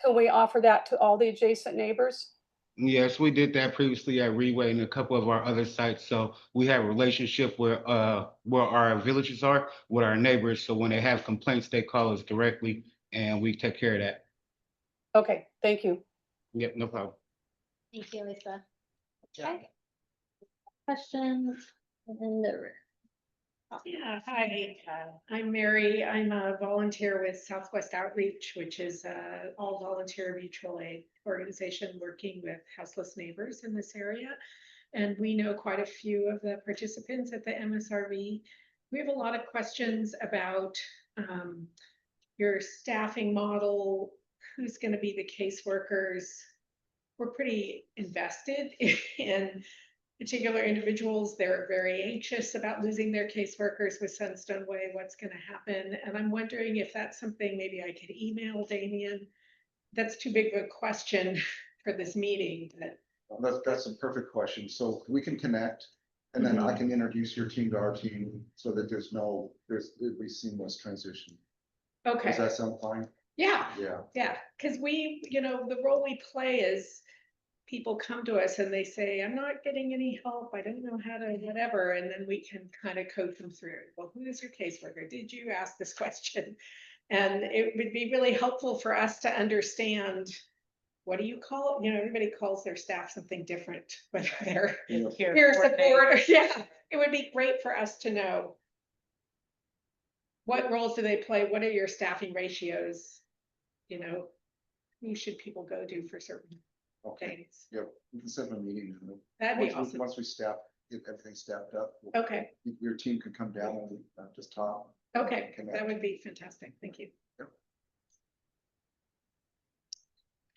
Can we offer that to all the adjacent neighbors? Yes, we did that previously at Reway and a couple of our other sites. So we have a relationship where our villages are with our neighbors. So when they have complaints, they call us directly and we take care of that. Okay, thank you. Yep, no problem. Thank you, Lisa. Okay. Questions in the room? Yeah, hi, I'm Mary. I'm a volunteer with Southwest Outreach, which is a all volunteer mutual aid organization working with houseless neighbors in this area. And we know quite a few of the participants at the MSRV. We have a lot of questions about your staffing model, who's going to be the caseworkers. We're pretty invested in particular individuals. They're very anxious about losing their caseworkers with Sunstone Way, what's going to happen. And I'm wondering if that's something maybe I could email Damien. That's too big of a question for this meeting, but That's a perfect question. So we can connect and then I can introduce your team to our team so that it'll be seamless transition. okay. Does that sound fine? Yeah. Yeah. Yeah. Because we, the role we play is people come to us and they say, I'm not getting any help. I don't know how to whatever. And then we can kind of coach them through. Well, who is your caseworker? Did you ask this question? And it would be really helpful for us to understand, what do you call it? Everybody calls their staff something different, whether they're peer support or, yeah, it would be great for us to know. What roles do they play? What are your staffing ratios? Who should people go to for certain things? Yeah, we can set a meeting. That'd be awesome. Once we get everything staffed up. Okay. Your team could come down and just talk. Okay, that would be fantastic. Thank you.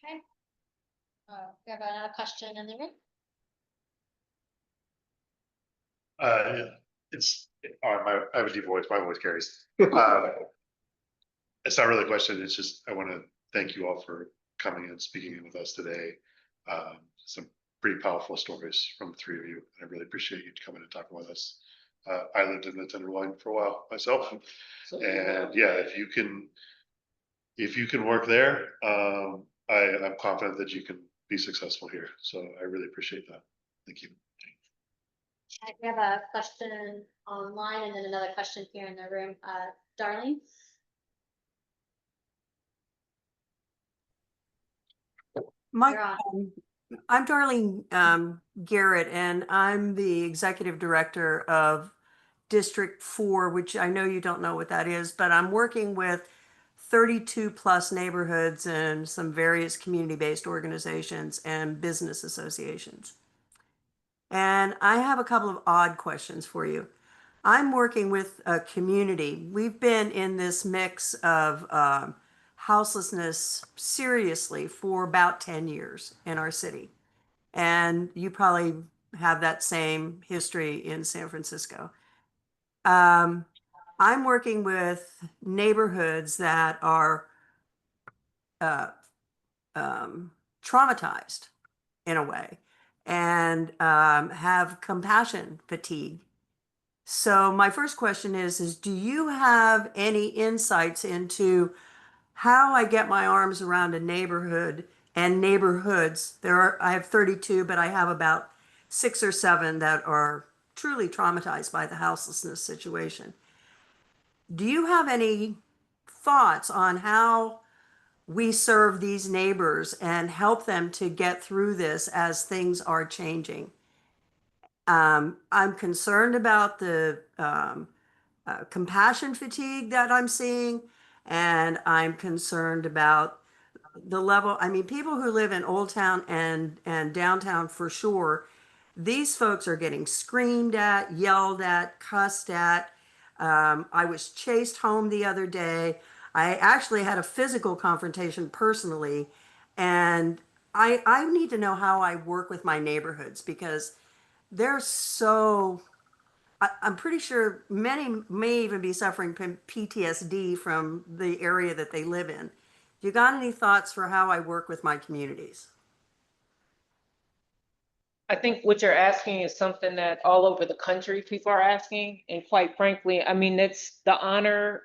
Okay. We have another question in the room. I have a deep voice, my voice carries. It's not really a question, it's just, I want to thank you all for coming and speaking with us today. Some pretty powerful stories from the three of you. I really appreciate you coming and talking with us. I lived in the Tenderloin for a while myself. So, And yeah, if you can work there, I'm confident that you can be successful here. So I really appreciate that. Thank you. We have a question online and then another question here in the room. Darlene? Mike, You're on. I'm Darlene Garrett, and I'm the executive director of District 4, which I know you don't know what that is, but I'm working with 32 plus neighborhoods and some various community-based organizations and business associations. And I have a couple of odd questions for you. I'm working with a community. We've been in this mix of houselessness seriously for about 10 years in our city. And you probably have that same history in San Francisco. I'm working with neighborhoods that are traumatized in a way and have compassion fatigue. So my first question is do you have any insights into how I get my arms around a neighborhood and neighborhoods? I have 32, but I have about 6 or 7 that are truly traumatized by the houselessness situation. Do you have any thoughts on how we serve these neighbors and help them to get through this as things are changing? I'm concerned about the compassion fatigue that I'm seeing, and I'm concerned about the level. I mean, people who live in Old Town and downtown for sure, these folks are getting screamed at, yelled at, cussed at. I was chased home the other day. I actually had a physical confrontation personally, and I need to know how I work with my neighborhoods because they're so, I'm pretty sure many may even be suffering from PTSD from the area that they live in. You got any thoughts for how I work with my communities? I think what you're asking is something that all over the country people are asking. And quite frankly, I mean, it's the honor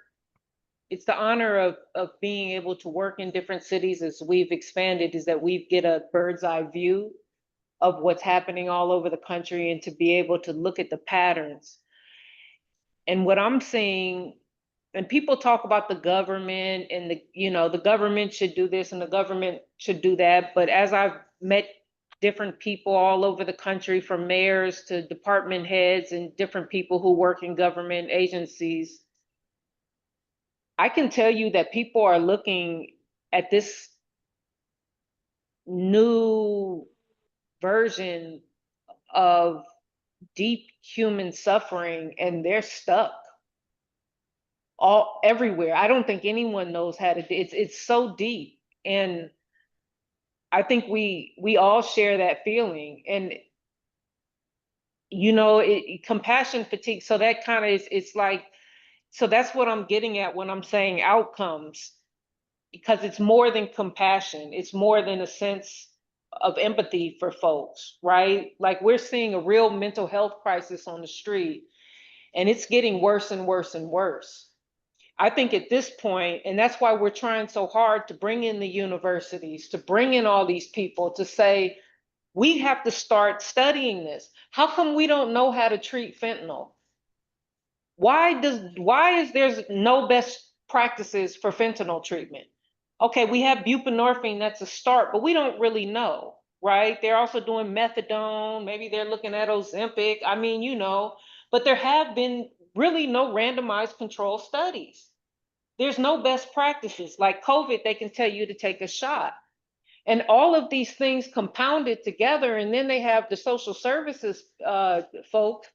of being able to work in different cities as we've expanded, is that we get a bird's eye view of what's happening all over the country and to be able to look at the patterns. And what I'm seeing, and people talk about the government and the government should do this and the government should do that. But as I've met different people all over the country, from mayors to department heads and different people who work in government agencies, I can tell you that people are looking at this new version of deep human suffering and they're stuck everywhere. I don't think anyone knows how to, it's so deep. And I think we all share that feeling. And compassion fatigue. So that kind of it's like, so that's what I'm getting at when I'm saying outcomes, because it's more than compassion. It's more than a sense of empathy for folks, right? Like we're seeing a real mental health crisis on the street, and it's getting worse and worse and worse. I think at this point, and that's why we're trying so hard to bring in the universities, to bring in all these people to say, we have to start studying this. How come we don't know how to treat fentanyl? Why is there's no best practices for fentanyl treatment? Okay, we have buprenorphine, that's a start, but we don't really know, right? They're also doing methadone, maybe they're looking at Ozempic. I mean, but there have been really no randomized control studies. There's no best practices. Like COVID, they can tell you to take a shot. And all of these things compounded together, and then they have the social services folks.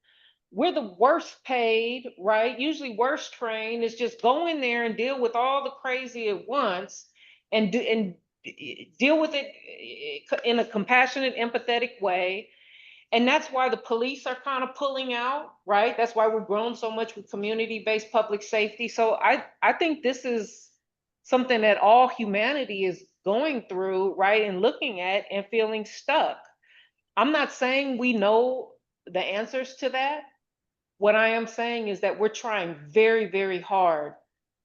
We're the worst paid, right? Usually worst trained. Is just go in there and deal with all the crazy at once and deal with it in a compassionate, empathetic way. And that's why the police are kind of pulling out, right? That's why we're growing so much with community-based public safety. So I think this is something that all humanity is going through, right? And looking at and feeling stuck. I'm not saying we know the answers to that. what I am saying is that we're trying very, very hard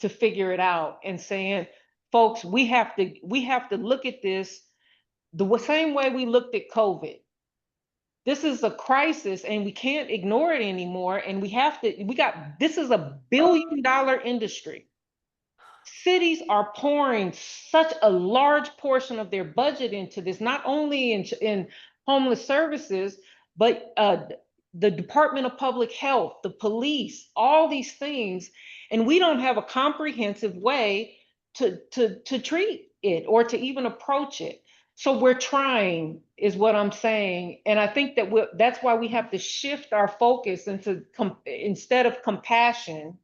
to figure it out and saying, folks, we have to look at this the same way we looked at COVID. This is a crisis and we can't ignore it anymore. And this is $1 billion industry. Cities are pouring such a large portion of their budget into this, not only in homeless services, but the Department of Public Health, the police, all these things. And we don't have a comprehensive way to treat it or to even approach it. So we're trying, is what I'm saying. And I think that's why we have to shift our focus instead of compassion,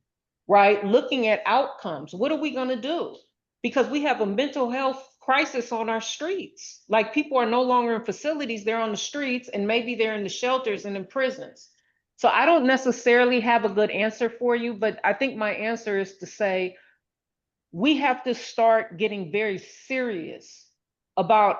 right? Looking at outcomes. What are we going to do? Because we have a mental health crisis on our streets. Like, people are no longer in facilities, they're on the streets, and maybe they're in the shelters and in prisons. So I don't necessarily have a good answer for you, but I think my answer is to say, we have to start getting very serious about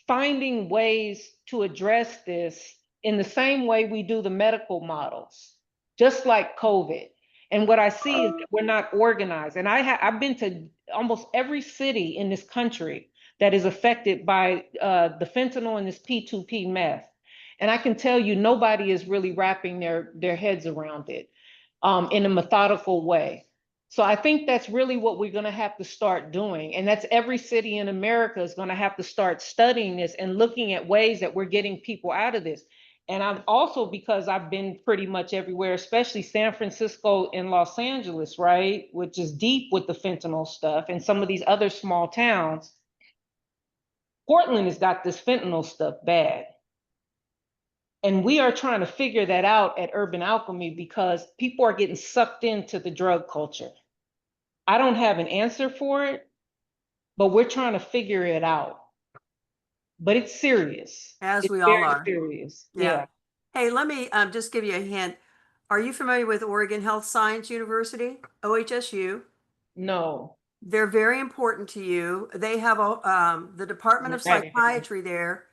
finding ways to address this in the same way we do the medical models, just like COVID. And what I see is that we're not organized. And I've been to almost every city in this country that is affected by the fentanyl and this P2P meth. And I can tell you, nobody is really wrapping their heads around it in a methodical way. So I think that's really what we're going to have to start doing. And that's every city in America is going to have to start studying this and looking at ways that we're getting people out of this. And I'm also, because I've been pretty much everywhere, especially San Francisco and Los Angeles, right, which is deep with the fentanyl stuff, and some of these other small towns. Portland has got this fentanyl stuff bad. And we are trying to figure that out at Urban Alchemy because people are getting sucked into the drug culture. I don't have an answer for it, but we're trying to figure it out. But it's serious. As we all are. Serious. Yeah. Yeah. Hey, let me just give you a hint. Are you familiar with Oregon Health Science University, OHSU? No. They're very important to you. They have the Department of Right. Psychiatry there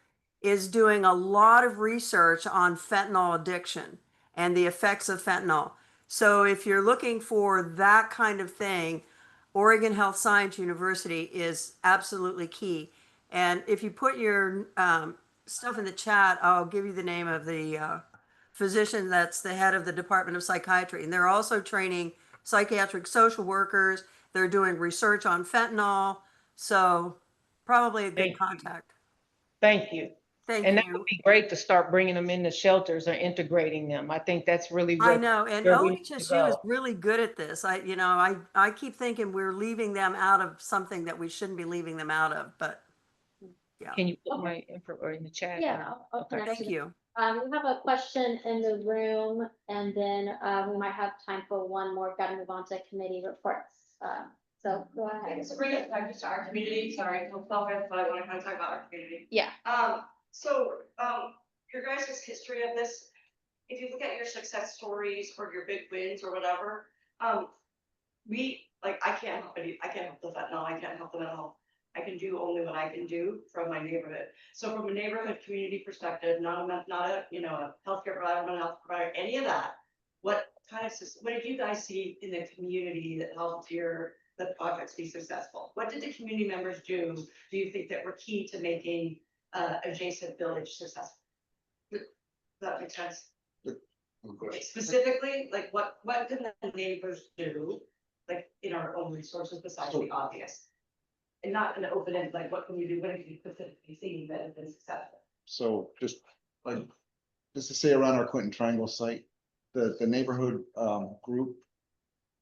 is doing a lot of research on fentanyl addiction and the effects of fentanyl. So if you're looking for that kind of thing, Oregon Health Science University is absolutely key. And if you put your stuff in the chat, I'll give you the name of the physician that's the head of the Department of Psychiatry. And they're also training psychiatric social workers. They're doing research on fentanyl. So probably a good contact. Thank you. Thank and you. that would be great to start bringing them into shelters or integrating them. I think that's really I what know, and where we need to OHSU is go. really good at this. I keep thinking we're leaving them out of something that we shouldn't be leaving them out of, but yeah. Can you put my info or in the chat? Yeah, I'll Okay. connect Thank you. We have a question in the room, and then we might have time for one more. Got to move on to committee reports. So go ahead. It's a great time to our community. Sorry, no comment, but I want to kind of talk about our community. Yeah. Your guys' history of this, if you look at your success stories or your big wins or whatever, I can't help it. I can't help the fentanyl. I can't help them at all. I can do only what I can do from my neighborhood. So from a neighborhood community perspective, not a healthcare provider, not a health provider, any of that. What did you guys see in the community that helped the projects be successful? What did the community members do you think that were key to making adjacent village successful? Does that make sense? Specifically, like what did the neighbors do, like in our own resources besides the obvious? And not an open end, like what can you do, what have you specifically seen that has been successful? So just to say around our Quentin Triangle site, the neighborhood group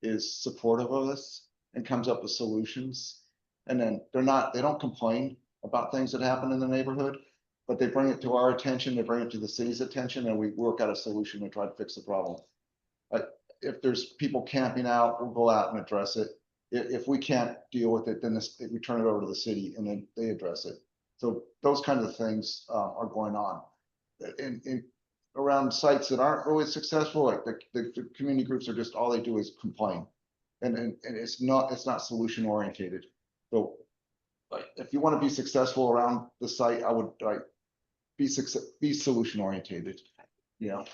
is supportive of this and comes up with solutions. And then they don't complain about things that happen in the neighborhood, but they bring it to our attention, they bring it to the city's attention, and we work out a solution and try to fix the problem. If there's people camping out, we'll go out and address it. If we can't deal with it, then we turn it over to the city and then they address it. So those kinds of things are going on. In around sites that aren't really successful, like the community groups are just, all they do is complain. And it's not solution orientated. So if you want to be successful around the site, I would be solution orientated. Yeah.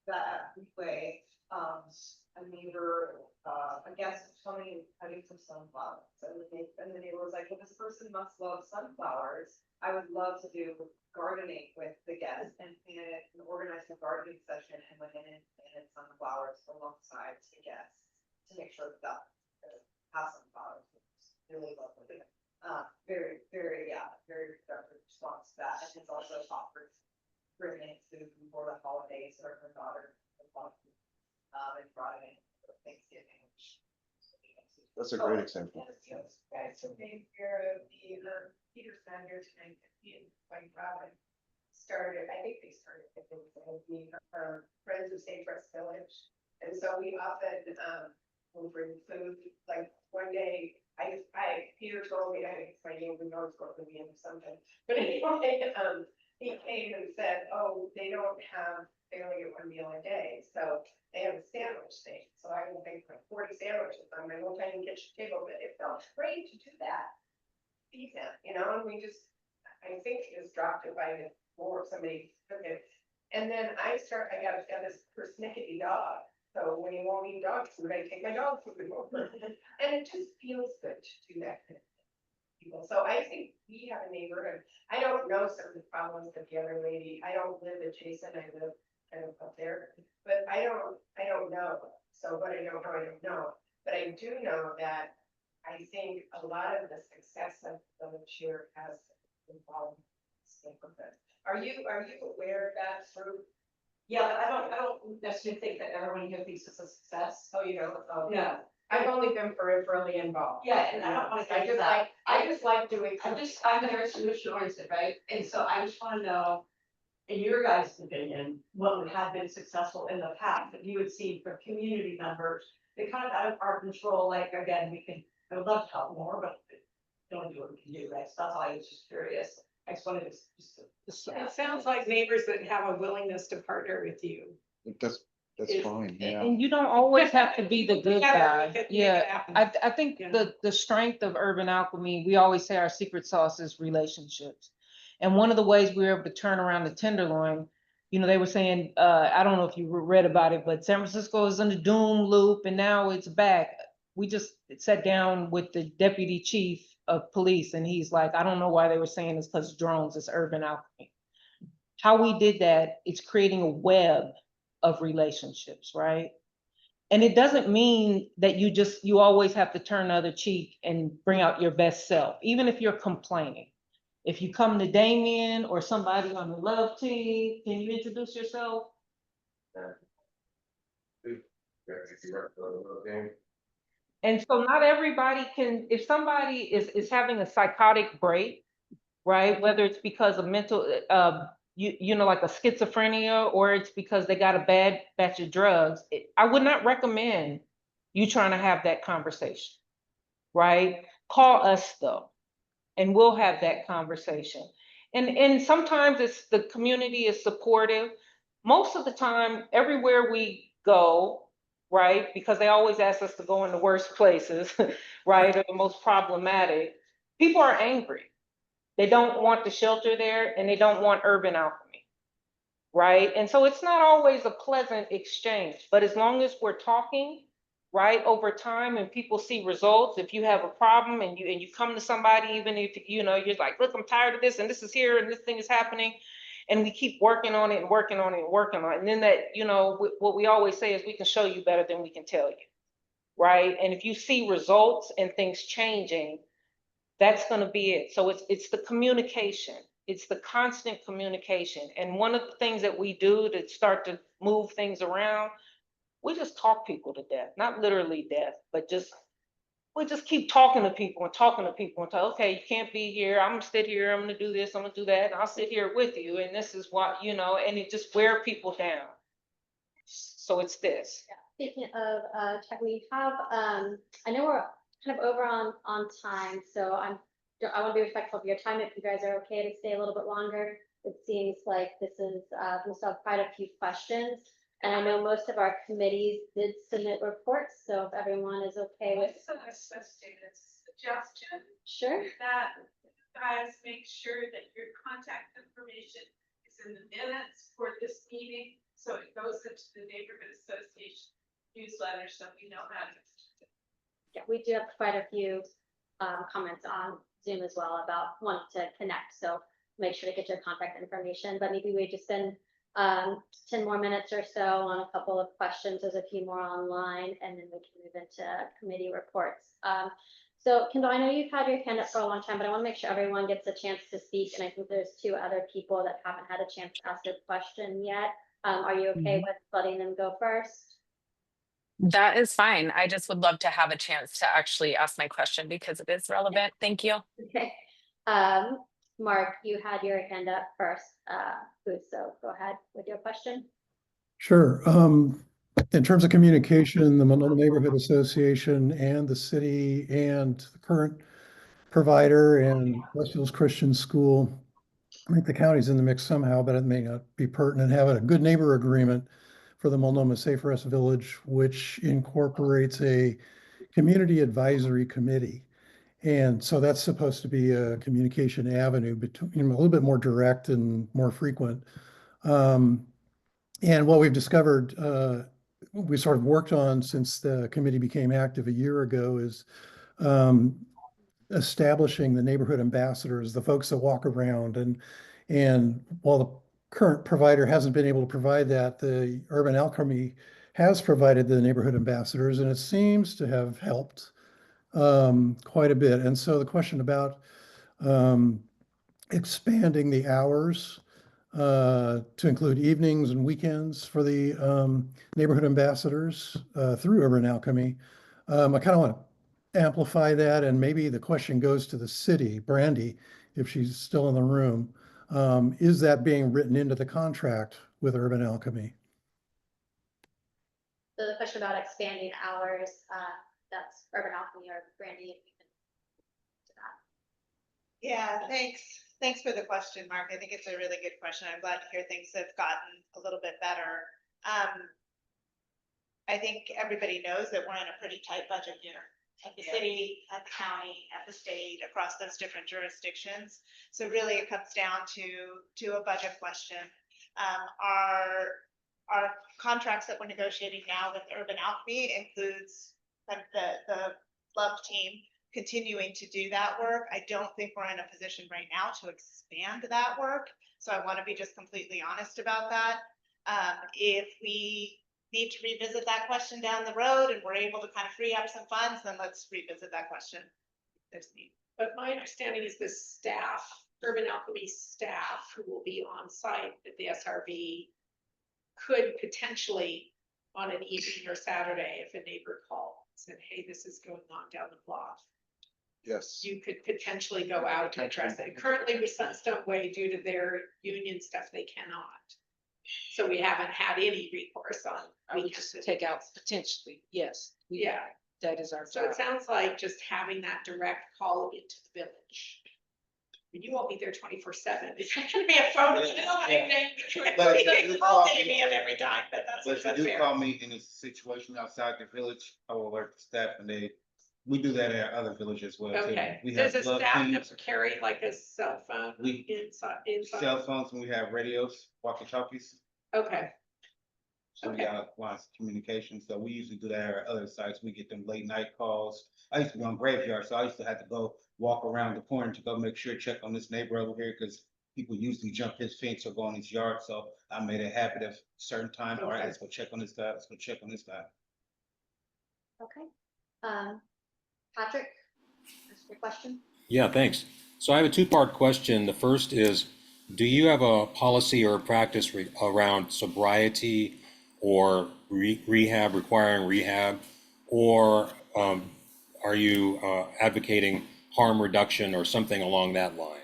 that way, a neighbor, a guest was coming and cutting some sunflowers. And the neighbor was like, well, this person must love sunflowers. I would love to do gardening with the guest and plan it and organize a gardening session and went in and planted sunflowers alongside the guests to make sure that have sunflowers. Really lovely. Very, very, very productive response to that. And it's also offered bringing food before the holidays or her daughter. And brought it in for Thanksgiving. That's a great example. Yes, guys, so Dave Bureau, Peter Sanders and Mike Robin started, I think they started, the Friends of Sagebrush Village. And so we often, will bring food, like one day, Peter told me, I think my name was always going to be in something. But anyway, he came and said, oh, they only get one meal a day, so they have a sandwich thing. So I will make like 40 sandwiches on my little tiny kitchen table, but it felt great to do that. Feed them, and we just, I think he just dropped it by the floor, somebody took it. And then I got this persnickety dog. So when you won't eat dogs, I'm gonna take my dog food over. And it just feels good to do that kind of thing. People. So I think we have a neighborhood. I don't know some of the problems that the other lady, I don't live adjacent, I live kind of up there, but I don't know. So what I don't know, I don't know. But I do know that I think a lot of the success of the village here has involved neighborhood. Are you aware of that group? Yeah, but I don't necessarily think that everyone here thinks it's a success. Oh, you know, Yeah. I've only been peripherally involved. Yeah, and I don't want to get into that. I just like doing. I'm very solution oriented, right? And so I just want to know, in your guys' opinion, what would have been successful in the past that you would see for community members? They kind of out of our control, like, again, I would love to help more, but don't do what we can do, right? So that's why I was just curious. I just wanted to It sounds like neighbors that have a willingness to partner with you. That's fine, yeah. And you don't always have to be the good guy. Make it Yeah, happen. I think Yeah. the strength of Urban Alchemy, we always say our secret sauce is relationships. And one of the ways we were able to turn around the Tenderloin, they were saying, I don't know if you read about it, but San Francisco is in the doom loop and now it's back. We just sat down with the deputy chief of police and he's like, I don't know why they were saying this because drones is Urban Alchemy. How we did that, it's creating a web of relationships, right? And it doesn't mean that you always have to turn the other cheek and bring out your best self, even if you're complaining. If you come to Damien or somebody on the love team, can you introduce yourself? And so not everybody can, if somebody is having a psychotic break, right? Whether it's because of mental, like a schizophrenia, or it's because they got a bad batch of drugs, I would not recommend you trying to have that conversation, right? Call us though, and we'll have that conversation. And sometimes it's the community is supportive. Most of the time, everywhere we go, right? Because they always ask us to go in the worst places, right? Or the most problematic. People are angry. They don't want the shelter there and they don't want Urban Alchemy, right? And so it's not always a pleasant exchange, but as long as we're talking, right, over time and people see results, if you have a problem and you come to somebody, even if, you're like, look, I'm tired of this and this is here and this thing is happening, and we keep working on it and working on it and working on it. And then that, what we always say is we can show you better than we can tell you, right? And if you see results and things changing, that's going to be it. So it's the communication. It's the constant communication. And one of the things that we do to start to move things around, we just talk people to death, not literally death, but we just keep talking to people and talking to people and talk, okay, you can't be here. I'm gonna sit here. I'm gonna do this. I'm gonna do that. And I'll sit here with you. And this is what, and it just wear people down. So it's this. Yeah. Speaking of tech, we have, I know we're kind of over on time, so I want to be respectful of your time. If you guys are okay to stay a little bit longer, it seems like this is, we still have quite a few questions. And I know most of our committees did submit reports, so if everyone is okay with. A suggestion. Sure. That you guys make sure that your contact information is in the minutes for this meeting, So it goes into the neighborhood association newsletter, so we know how to. Yeah, we do have quite a few comments on Zoom as well about wanting to connect, so make sure to get your contact information, but maybe we just spend 10 more minutes or so on a couple of questions. There's a few more online, and then we can move into committee reports. So Kendall, I know you've had your hand up for a long time, but I want to make sure everyone gets a chance to speak, and I think there's 2 other people that haven't had a chance to ask a question yet. Are you okay with letting them go first? That is fine. I just would love to have a chance to actually ask my question because it is relevant. Thank you. Okay. Mark, you had your hand up first, so go ahead with your question. Sure. In terms of communication, the Multnomah Neighborhood Association and the city and the current provider and West Hills Christian School, I think the county's in the mix somehow, but it may not be pertinent, have a good neighbor agreement for the Multnomah Safe Rest Village, which incorporates a community advisory committee. And so that's supposed to be a communication avenue between a little bit more direct and more frequent. And what we've discovered, we sort of worked on since the committee became active a year ago is establishing the neighborhood ambassadors, the folks that walk around. And while the current provider hasn't been able to provide that, the Urban Alchemy has provided the neighborhood ambassadors, and it seems to have helped quite a bit. And so the question about expanding the hours to include evenings and weekends for the neighborhood ambassadors through Urban Alchemy. I kind of want to amplify that, and maybe the question goes to the city, Brandy, if she's still in the room. Is that being written into the contract with Urban Alchemy? So the question about expanding hours, that's Urban Alchemy or Brandy, if you can do that. Yeah, thanks. Thanks for the question, Mark. I think it's a really good question. I'm glad to hear things have gotten a little bit better. I think everybody knows that we're in a pretty tight budget year at the city, at the county, at the state, across those different jurisdictions. So really it comes down to a budget question. Our contracts that we're negotiating now with Urban Alchemy includes kind of the love team continuing to do that work. I don't think we're in a position right now to expand that work. So I want to be just completely honest about that. If we need to revisit that question down the road and we're able to kind of free up some funds, then let's revisit that question. There's need. But my understanding is the staff, Urban Alchemy staff who will be on site at the SRV could potentially on an evening or Saturday, if a neighbor called and said, hey, this is going on down the block. Yes. You could potentially go out to address it. Currently with Sunstone Way, due to their union stuff, they cannot. So we haven't had any recourse on. I would just take out potentially, yes. Yeah. That is our So job. it sounds like just having that direct call into the village. You won't be there 24/7. It's not gonna be a phone. But if you call me- every time, but But if you do call me in a situation outside the village, I will alert the staff, and we do that at other villages as well. too. Okay, We does have the love staff teams, ever carry like a cell phone We- inside? cell phones, and we have radios, walkie-talkies. Okay, So we got lots of communication. So we usually do that at other sites. We get them late night calls. I used to be on Graveyard, so I used to have to go walk around the corner to go make sure, check on this neighbor over here, because people usually jump his fence or go in his yard. So I made a habit of certain time, all right, let's go check on this guy, let's go check on this guy. Okay. Patrick, ask your question. Yeah, thanks. So I have a two-part question. The first is, do you have a policy or a practice around sobriety or rehab, requiring rehab? Or are you advocating harm reduction or something along that line?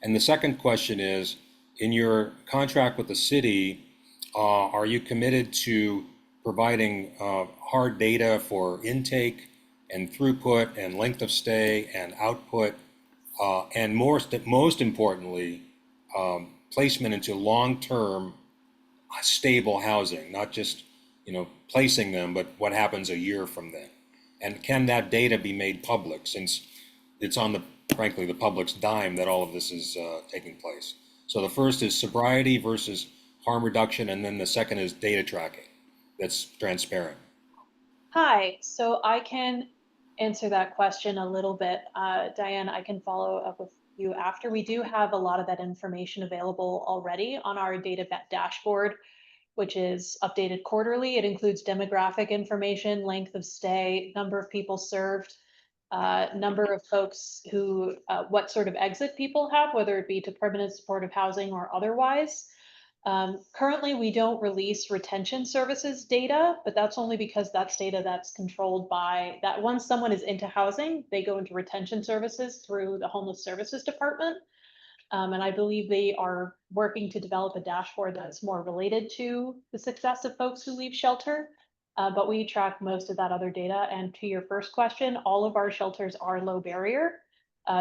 And the second question is, in your contract with the city, are you committed to providing hard data for intake and throughput and length of stay and output, and most importantly, placement into long-term stable housing, not just, placing them, but what happens a year from then? And can that data be made public, since it's on frankly, the public's dime that all of this is taking place? So the first is sobriety versus harm reduction, and then the second is data tracking that's transparent. Hi, so I can answer that question a little bit. Diane, I can follow up with you after. We do have a lot of that information available already on our data dashboard, which is updated quarterly. It includes demographic information, length of stay, number of people served, number of folks who, what sort of exit people have, whether it be to permanent supportive housing or otherwise. Currently, we don't release retention services data, but that's only because that's data that's controlled by that. Once someone is into housing, they go into retention services through the Homeless Services Department. And I believe they are working to develop a dashboard that's more related to the success of folks who leave shelter. But we track most of that other data. And to your first question, all of our shelters are low barrier.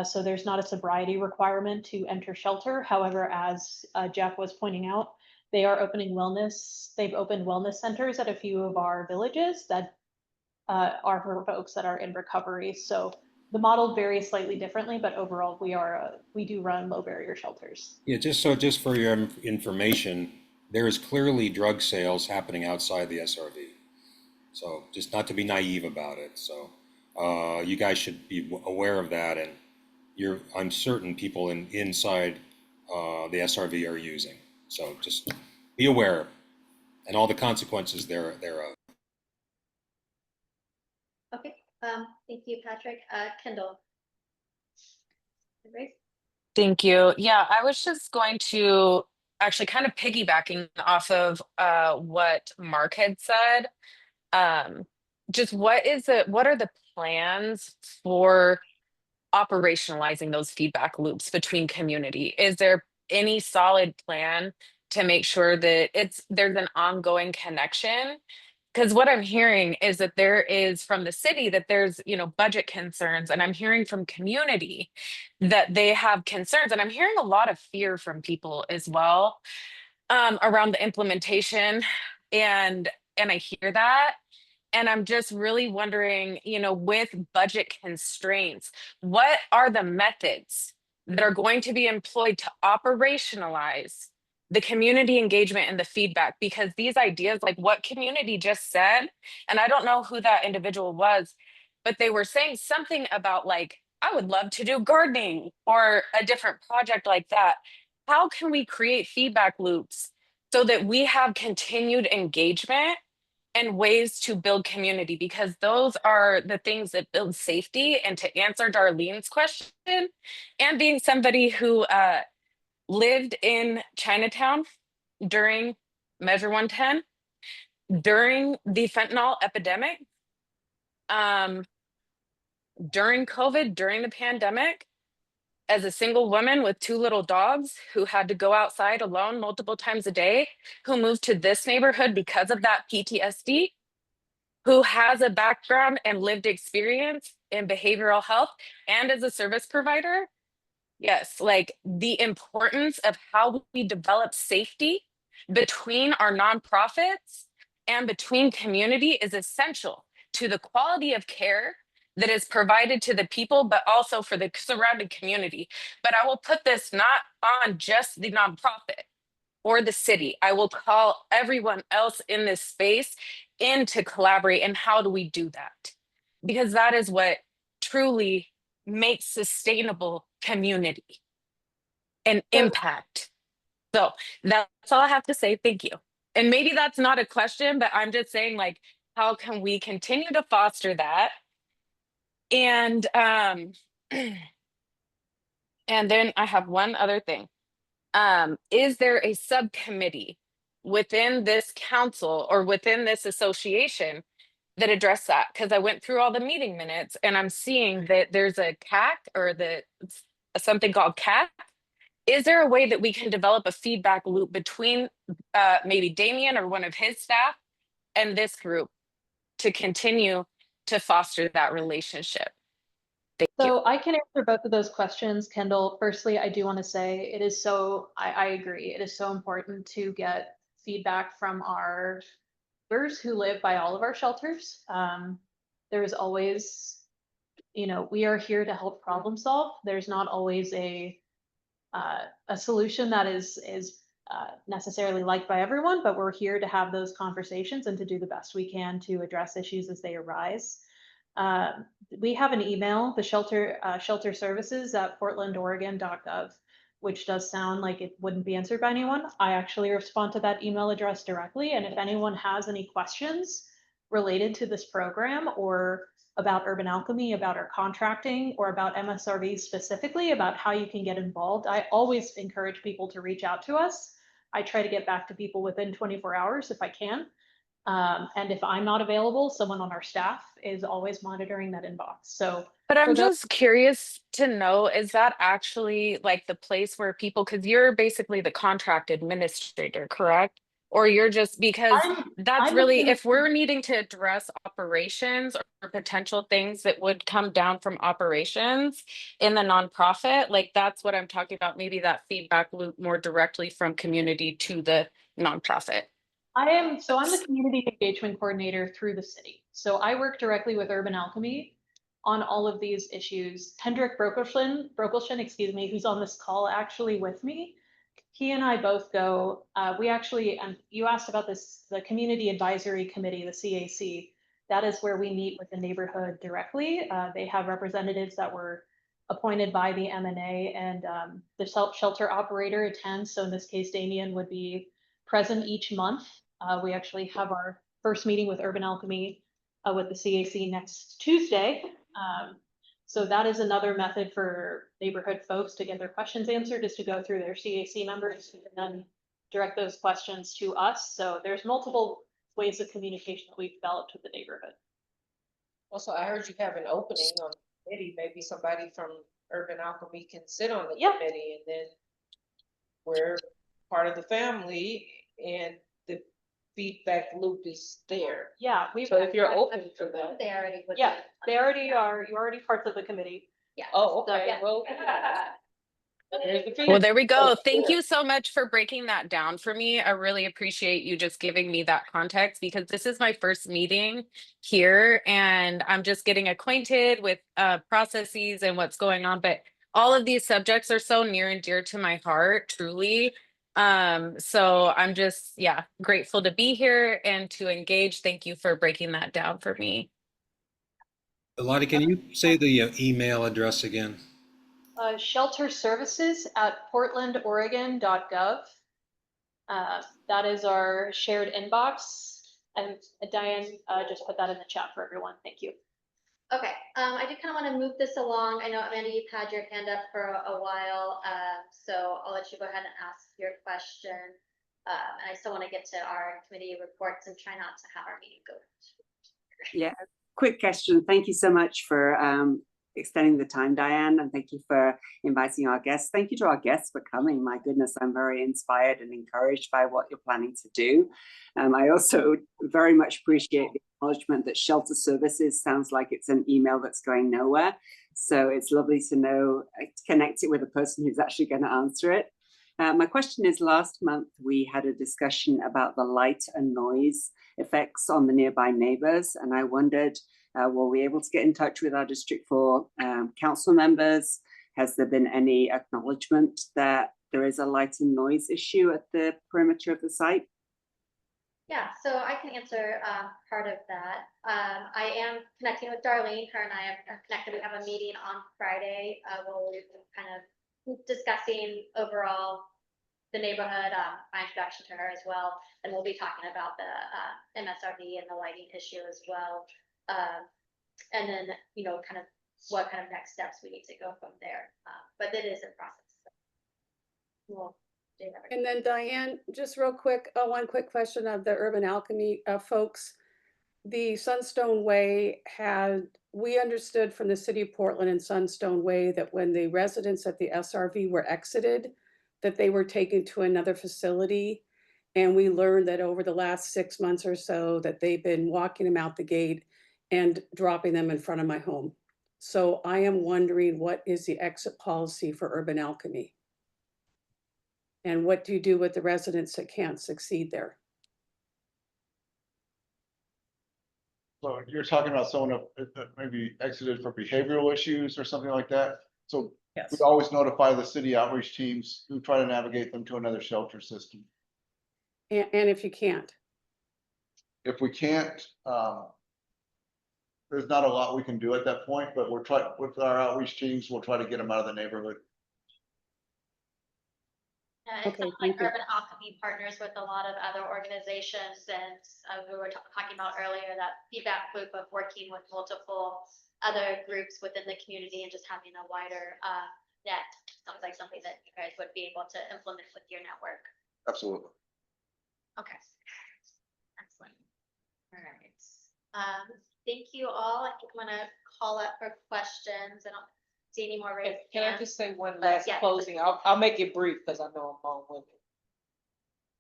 So there's not a sobriety requirement to enter shelter. However, as Jeff was pointing out, they are opening wellness. They've opened wellness centers at a few of our villages that are for folks that are in recovery. So the model varies slightly differently, but overall we do run low barrier shelters. Yeah, just for your information, there is clearly drug sales happening outside the SRV. So just not to be naive about it. So you guys should be aware of that, and I'm certain people inside the SRV are using. So just be aware and all the consequences thereof. Okay, thank you, Patrick. Kendall. Right? Thank you. Yeah, I was just going to actually kind of piggybacking off of what Mark had said. Just what are the plans for operationalizing those feedback loops between community? Is there any solid plan to make sure that there's an ongoing connection? Because what I'm hearing is that there is from the city that there's, budget concerns, and I'm hearing from community that they have concerns, and I'm hearing a lot of fear from people as well around the implementation, and I hear that. And I'm just really wondering, with budget constraints, what are the methods that are going to be employed to operationalize the community engagement and the feedback? Because these ideas, like what community just said, and I don't know who that individual was, but they were saying something about like, I would love to do gardening or a different project like that. How can we create feedback loops so that we have continued engagement and ways to build community? Because those are the things that build safety. And to answer Darlene's question, and being somebody who lived in Chinatown during Measure 110, during the fentanyl epidemic, during COVID, during the pandemic, as a single woman with 2 little dogs who had to go outside alone multiple times a day, who moved to this neighborhood because of that PTSD, who has a background and lived experience in behavioral health and as a service provider. Yes, like the importance of how we develop safety between our nonprofits and between community is essential to the quality of care that is provided to the people, but also for the surrounding community. But I will put this not on just the nonprofit or the city. I will call everyone else in this space in to collaborate. And how do we do that? Because that is what truly makes sustainable community and impact. So that's all I have to say. Thank you. And maybe that's not a question, but I'm just saying, like, how can we continue to foster that? And and then I have one other thing. Is there a subcommittee within this council or within this association that address that? Because I went through all the meeting minutes and I'm seeing that there's a CAC or something called CAC. Is there a way that we can develop a feedback loop between maybe Damien or one of his staff and this group to continue to foster that relationship? Thank you. So I can answer both of those questions, Kendall. Firstly, I do want to say I agree. It is so important to get feedback from our neighbors who live by all of our shelters. There is always, we are here to help problem solve. There's not always a solution that is necessarily liked by everyone, but we're here to have those conversations and to do the best we can to address issues as they arise. We have an email, the shelter services at portlandoregon.gov, which does sound like it wouldn't be answered by anyone. I actually respond to that email address directly. And if anyone has any questions related to this program or about Urban Alchemy, about our contracting, or about MSRV specifically, about how you can get involved, I always encourage people to reach out to us. I try to get back to people within 24 hours if I can. And if I'm not available, someone on our staff is always monitoring that inbox. So, But I'm for those- just curious to know, is that actually like the place where people, because you're basically the contract administrator, correct? Or you're just, because that's I'm really, the- if we're needing to address operations or potential things that would come down from operations in the nonprofit, like that's what I'm talking about, maybe that feedback loop more directly from community to the nonprofit. I'm the community engagement coordinator through the city. So I work directly with Urban Alchemy on all of these issues. Hendrik Brokelschen, excuse me, who's on this call actually with me. He and I both go, we actually, and you asked about this, the Community Advisory Committee, the CAC. That is where we meet with the neighborhood directly. They have representatives that were appointed by the MNA, and the shelter operator attends. So in this case, Damien would be present each month. We actually have our first meeting with Urban Alchemy with the CAC next Tuesday. So that is another method for neighborhood folks to get their questions answered, is to go through their CAC members and then direct those questions to us. So there's multiple ways of communication that we've developed with the neighborhood. Also, I heard you have an opening on the committee. Maybe somebody from Urban Alchemy can sit on the committee, and then we're part of the family and the feedback loop is there. Yeah, So if you're open for that. They already would. Yeah, they already are. You're already parts of the committee. Yeah. Oh, So, okay, yeah. well. There's the Well, feedback. there we go. Thank you so much for breaking that down for me. I really appreciate you just giving me that context, because this is my first meeting here and I'm just getting acquainted with processes and what's going on. But all of these subjects are so near and dear to my heart, truly. So I'm just, grateful to be here and to engage. Thank you for breaking that down for me. Lottie, can you say the email address again? Shelter services at portlandoregon.gov. That is our shared inbox. And Diane just put that in the chat for everyone. Thank you. Okay, I do kind of want to move this along. I know, Amanda, you've had your hand up for a while, so I'll let you go ahead and ask your question. And I still want to get to our committee reports and try not to have our meeting go. Yeah, quick question. Thank you so much for extending the time, Diane, and thank you for inviting our guests. Thank you to our guests for coming. My goodness, I'm very inspired and encouraged by what you're planning to do. I also very much appreciate the acknowledgement that shelter services sounds like it's an email that's going nowhere. So it's lovely to know, connect it with a person who's actually going to answer it. My question is, last month we had a discussion about the light and noise effects on the nearby neighbors, and I wondered, were we able to get in touch with our District 4 council members? Has there been any acknowledgement that there is a light and noise issue at the perimeter of the site? Yeah, so I can answer part of that. I am connecting with Darlene. Her and I are connected. We have a meeting on Friday where we'll be kind of discussing overall the neighborhood, my introduction to her as well. And we'll be talking about the MSRV and the lighting issue as well. And then, kind of what kind of next steps we need to go from there. But it is in process. So we'll do that. And then Diane, just real quick, one quick question of the Urban Alchemy folks. The Sunstone Way we understood from the city of Portland and Sunstone Way that when the residents at the SRV were exited, that they were taken to another facility. And we learned that over the last 6 months or so that they've been walking them out the gate and dropping them in front of my home. So I am wondering, what is the exit policy for Urban Alchemy? And what do you do with the residents that can't succeed there? So you're talking about someone that maybe exited for behavioral issues or something like that. So Yes. We always notify the city outreach teams who try to navigate them to another shelter system. And if you can't, If we can't, there's not a lot we can do at that point, but we're trying, with our outreach teams, we'll try to get them out of the neighborhood. It Okay, sounds like thank you. Urban Alchemy partners with a lot of other organizations, and we were talking about earlier that feedback loop of working with multiple other groups within the community and just having a wider net. Sounds like something that you guys would be able to implement with your network. Absolutely. Okay. Excellent. All right. Thank you all. I think I'm gonna call up for questions. I don't see any more raised Can I hands. just say one But last yeah, closing? I'll make it brief because I know I'm long winded.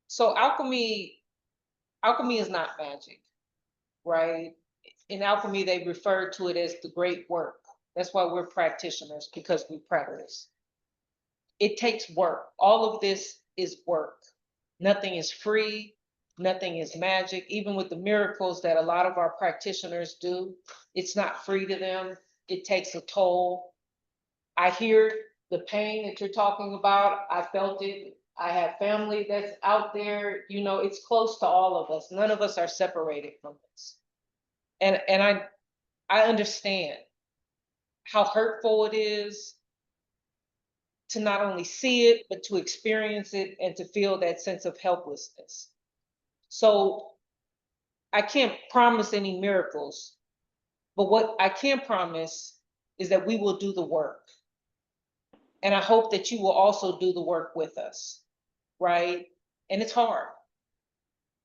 So alchemy is not magic, right? In alchemy, they refer to it as the great work. That's why we're practitioners, because we practice. It takes work. All of this is work. Nothing is free. Nothing is magic. Even with the miracles that a lot of our practitioners do, it's not free to them. It takes a toll. I hear the pain that you're talking about. I felt it. I have family that's out there. You know, it's close to all of us. None of us are separated from this. And I understand how hurtful it is to not only see it, but to experience it and to feel that sense of helplessness. So I can't promise any miracles, but what I can promise is that we will do the work. And I hope that you will also do the work with us, right? And it's hard.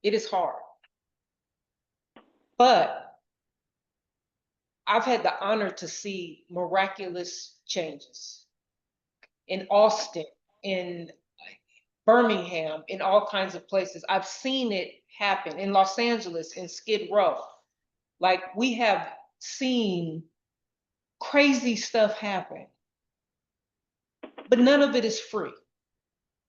It is hard. But I've had the honor to see miraculous changes in Austin, in Birmingham, in all kinds of places. I've seen it happen in Los Angeles, in Skid Row. Like, we have seen crazy stuff happen, but none of it is free.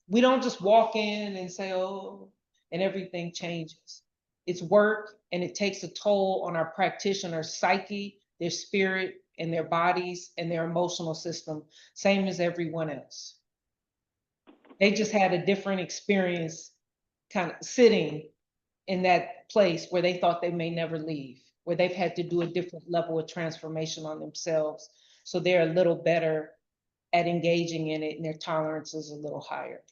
We don't just walk in and say, oh, and everything changes. It's work, and it takes a toll on our practitioners' psyche, their spirit, and their bodies, and their emotional system, same as everyone else. They just had a different experience kind of sitting in that place where they thought they may never leave, where they've had to do a different level of transformation on themselves. So they're a little better at engaging in it, and their tolerance is a little higher.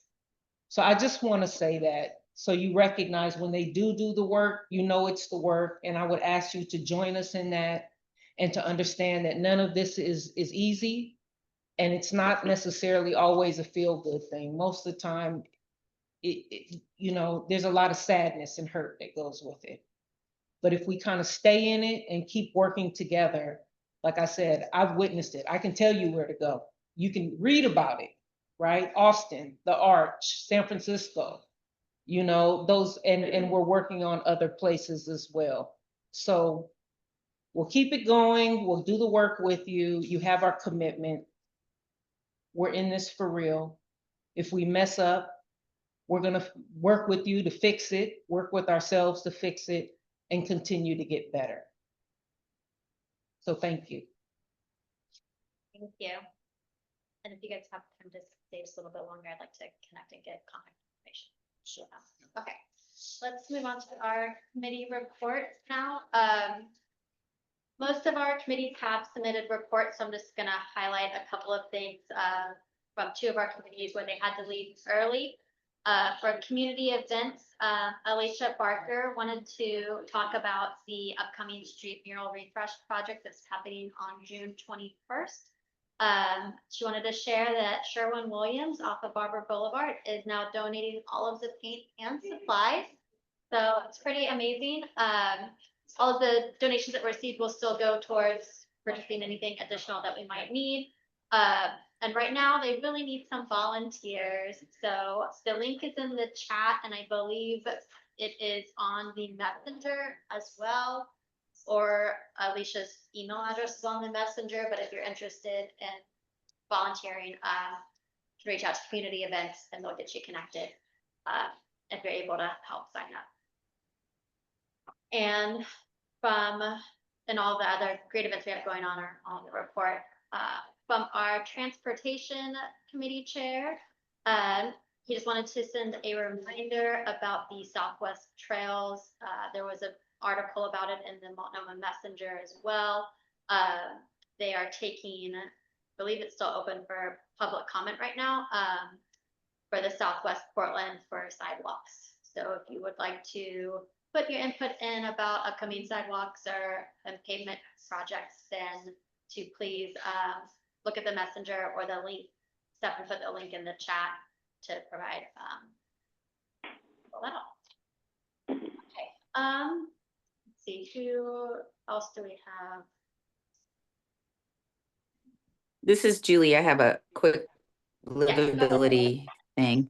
So I just want to say that, so you recognize when they do the work, you know it's the work, and I would ask you to join us in that and to understand that none of this is easy, and it's not necessarily always a feel-good thing. Most of the time, you know, there's a lot of sadness and hurt that goes with it. But if we kind of stay in it and keep working together, like I said, I've witnessed it. I can tell you where to go. You can read about it, right? Austin, the Arch, San Francisco, you know, those, and we're working on other places as well. So we'll keep it going. We'll do the work with you. You have our commitment. We're in this for real. If we mess up, we're going to work with you to fix it, work with ourselves to fix it, and continue to get better. So thank you. Thank you. And if you guys have time to stay just a little bit longer, I'd like to connect and get contact information. Sure. Okay, let's move on to our committee reports now. Most of our committees have submitted reports, so I'm just gonna highlight a couple of things from two of our committees where they had to leave early. For community events, Alicia Barker wanted to talk about the upcoming street mural refresh project that's happening on June 21st. She wanted to share that Sherwin-Williams off of Barber Boulevard is now donating all of the paint and supplies. So it's pretty amazing. All of the donations that were received will still go towards purchasing anything additional that we might need. And right now they really need some volunteers. So the link is in the chat, and I believe it is on the messenger as well, or Alicia's email address is on the messenger. But if you're interested in volunteering, you can reach out to community events and they'll get you connected if you're able to help sign up. And all the other great events we have going on are on the report. from our transportation committee chair. He just wanted to send a reminder about the Southwest Trails. There was an article about it in the Multnomah Messenger as well. They are taking, I believe it's still open for public comment right now, for the Southwest Portland for sidewalks. So if you would like to put your input in about upcoming sidewalks or pavement projects, then to please look at the messenger or the link. Steph put the link in the chat to provide fill that out. Okay. Let's see, who else do we have? This is Julie. I have a quick Yes, go ahead. livability thing.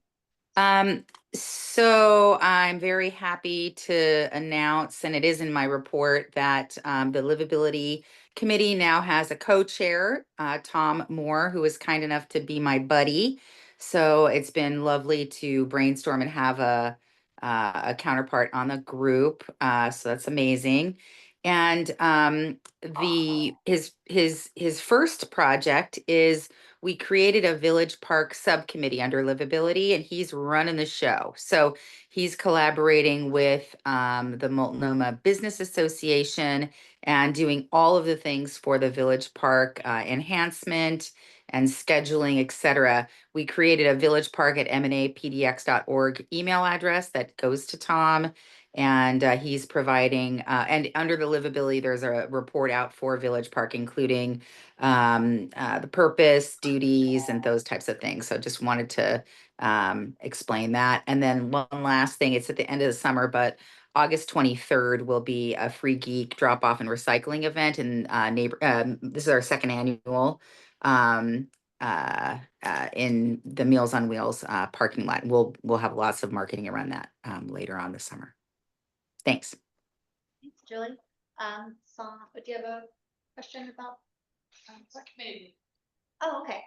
So I'm very happy to announce, and it is in my report, that the Livability Committee now has a co-chair, Tom Moore, who is kind enough to be my buddy. So it's been lovely to brainstorm and have a counterpart on the group. So that's amazing. And his first project is we created a village park subcommittee under livability, and he's running the show. So he's collaborating with the Multnomah Business Association and doing all of the things for the village park enhancement and scheduling, etc. We created a village park at mnapdx.org email address that goes to Tom. And he's providing, and under the livability, there's a report out for Village Park, including the purpose, duties, and those types of things. So just wanted to explain that. And then one last thing, it's at the end of the summer, but August 23rd will be a free geek drop off and recycling event. And this is our second annual in the Meals on Wheels parking lot. We'll have lots of marketing around that later on this summer. Thanks. Thanks, Julie. Song, do you have a question about what committee? Oh, okay.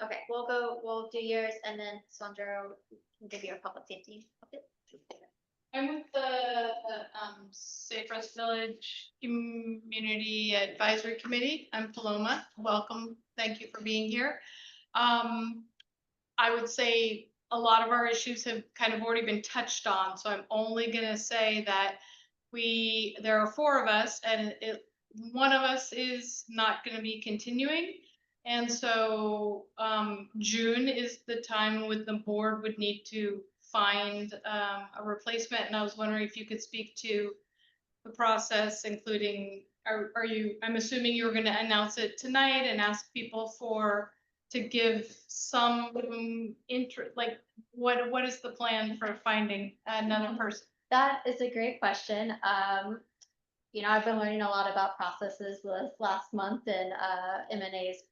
Okay, we'll do yours, and then Sandra can give you a public safety update. I'm with the Safe Rest Village Community Advisory Committee. I'm Paloma. Welcome. Thank you for being here. I would say a lot of our issues have kind of already been touched on, so I'm only gonna say that there are 4 of us, and one of us is not gonna be continuing. And so June is the time when the board would need to find a replacement. And I was wondering if you could speak to the process, including, I'm assuming you were gonna announce it tonight and ask people to give some interest, like what is the plan for finding another person? That is a great question. You know, I've been learning a lot about processes this last month and M&A's,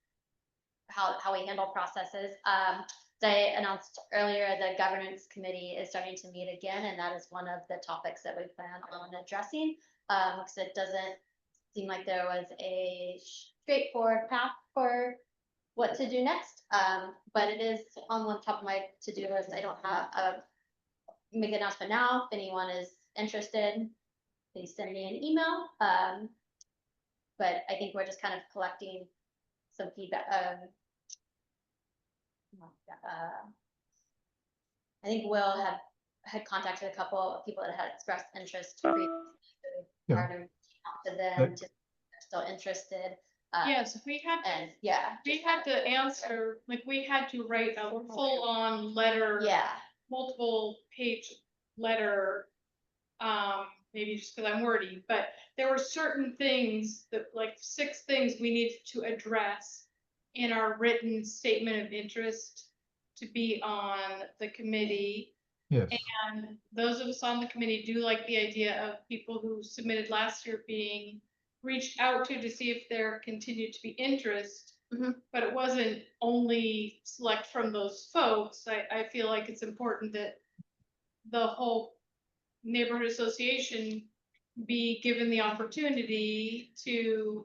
how we handle processes. As I announced earlier, the governance committee is starting to meet again, and that is one of the topics that we plan on addressing, because it doesn't seem like there was a straightforward path for what to do next. But it is on the top of my to-do list. I don't have make an announcement now. If anyone is interested, please send me an email. But I think we're just kind of collecting some feedback. I think Will had contacted a couple of people that had expressed interest previously. Yeah. To them, to still interested. Yes, we had to answer, like we had to write a full-on letter. Yeah. Multiple page letter, maybe just because I'm wordy, but there were certain things that, like 6 things we needed to address in our written statement of interest to be on the committee. Yes. And those of us on the committee do like the idea of people who submitted last year being reached out to see if there continued to be interest. But it wasn't only select from those folks. I feel like it's important that the whole neighborhood association be given the opportunity to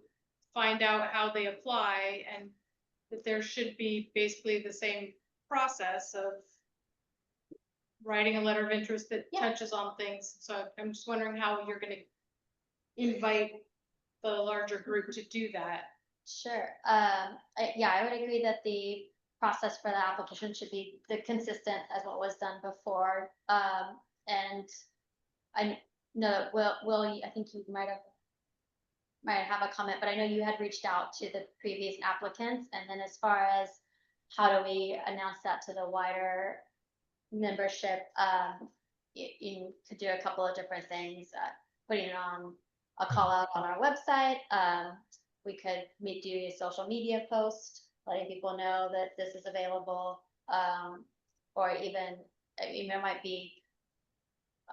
find out how they apply, and that there should be basically the same process of writing a letter of interest that touches on things. So I'm just wondering how you're going to invite the larger group to do that. Sure. Yeah, I would agree that the process for the application should be the consistent as what was done before. And I know, Will, I think you might have a comment, but I know you had reached out to the previous applicants. And then as far as how do we announce that to the wider membership, you could do a couple of different things, putting it on a call out on our website. We could do a social media post, letting people know that this is available, or even, it might be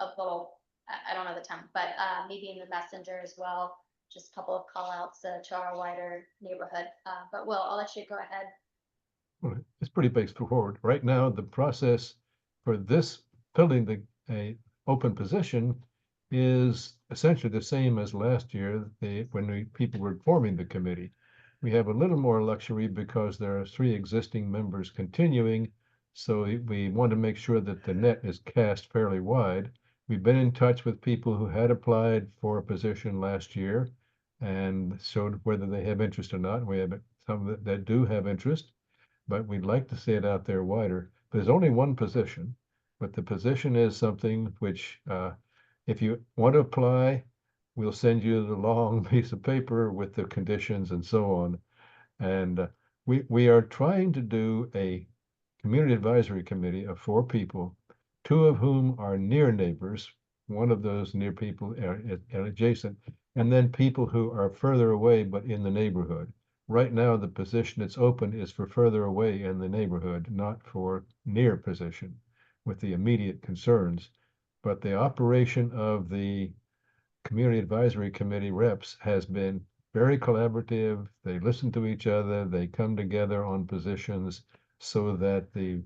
a little, I don't know the term, but maybe in the messenger as well, just a couple of call outs to our wider neighborhood. But Will, I'll let you go ahead. Well, it's pretty straightforward. Right now, the process for this filling a open position is essentially the same as last year, when people were forming the committee. We have a little more luxury because there are 3 existing members continuing, so we want to make sure that the net is cast fairly wide. We've been in touch with people who had applied for a position last year and showed whether they have interest or not. We have some that do have interest, but we'd like to see it out there wider. There's only one position, but the position is something which, if you want to apply, we'll send you the long piece of paper with the conditions and so on. And we are trying to do a community advisory committee of 4 people, 2 of whom are near neighbors. One of those near people are adjacent, and then people who are further away but in the neighborhood. Right now, the position that's open is for further away in the neighborhood, not for near position with the immediate concerns. But the operation of the Community Advisory Committee reps has been very collaborative. They listen to each other. They come together on positions so that the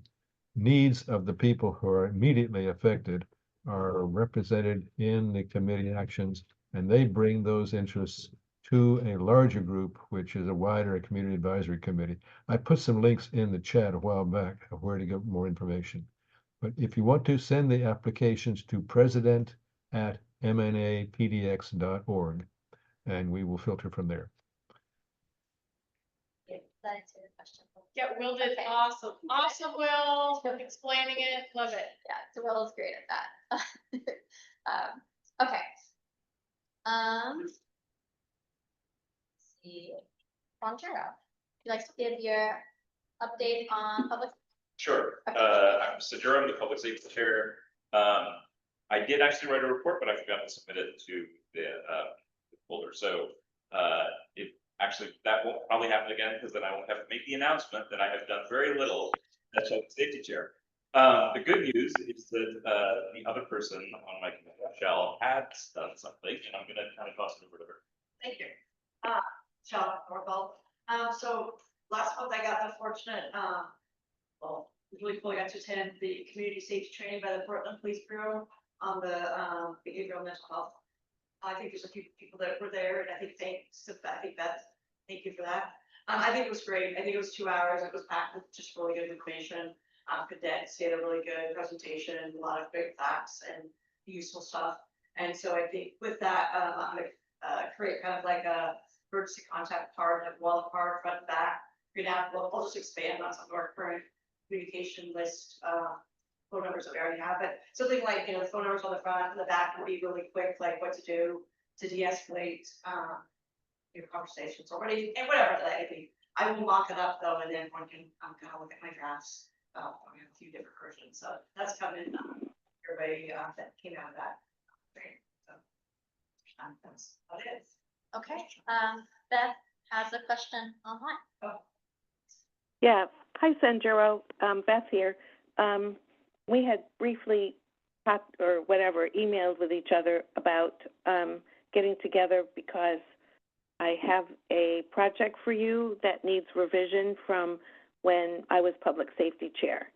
needs of the people who are immediately affected are represented in the committee actions, and they bring those interests to a larger group, which is a wider community advisory committee. I put some links in the chat a while back of where to get more information. But if you want to, send the applications to president@mnapdx.org, and we will filter from there. Yeah, that answered the question. Yeah, Will did awesome. Awesome, Will. Explaining it. Love it. Yeah, so Will is great at that. Okay. Let's see. Bonjero, would you like to give your update on public? Sure. I'm Sajura, I'm the public safety chair. I did actually write a report, but I forgot to submit it to the folder. So if actually that won't probably happen again, because then I won't have to make the announcement that I have done very little as public safety chair. The good news is that the other person on my committee, Michelle, has done something, and I'm going to kind of toss it over to her. Thank you. Michelle Norville. So last month I got the fortunate, well, really cool. I got to attend the community safety training by the Portland Police Bureau on the behavioral mental health. I think there's a few people that were there, and I think thank you for that. I think it was great. I think it was 2 hours. It was packed with just really good information. Cadets had a really good presentation, a lot of great facts and useful stuff. And so I think with that, I'm going to create kind of like a emergency contact card, like wall card, front and back. I'll just expand on some of our current communication list phone numbers that we already have, but something like, the phone numbers on the front and the back would be really quick, like what to do to de-escalate your conversations or whatever, and whatever that may be. I will mock it up though, and then one can kind of look at my drafts. I have a few different versions, so that's coming your way. That came out of that. Great. So that's what it is. Okay. Beth has a question online. Oh. Yeah. Hi, Sanjuro. Beth here. We had briefly talked or whatever, emailed with each other about getting together because I have a project for you that needs revision from when I was public safety chair.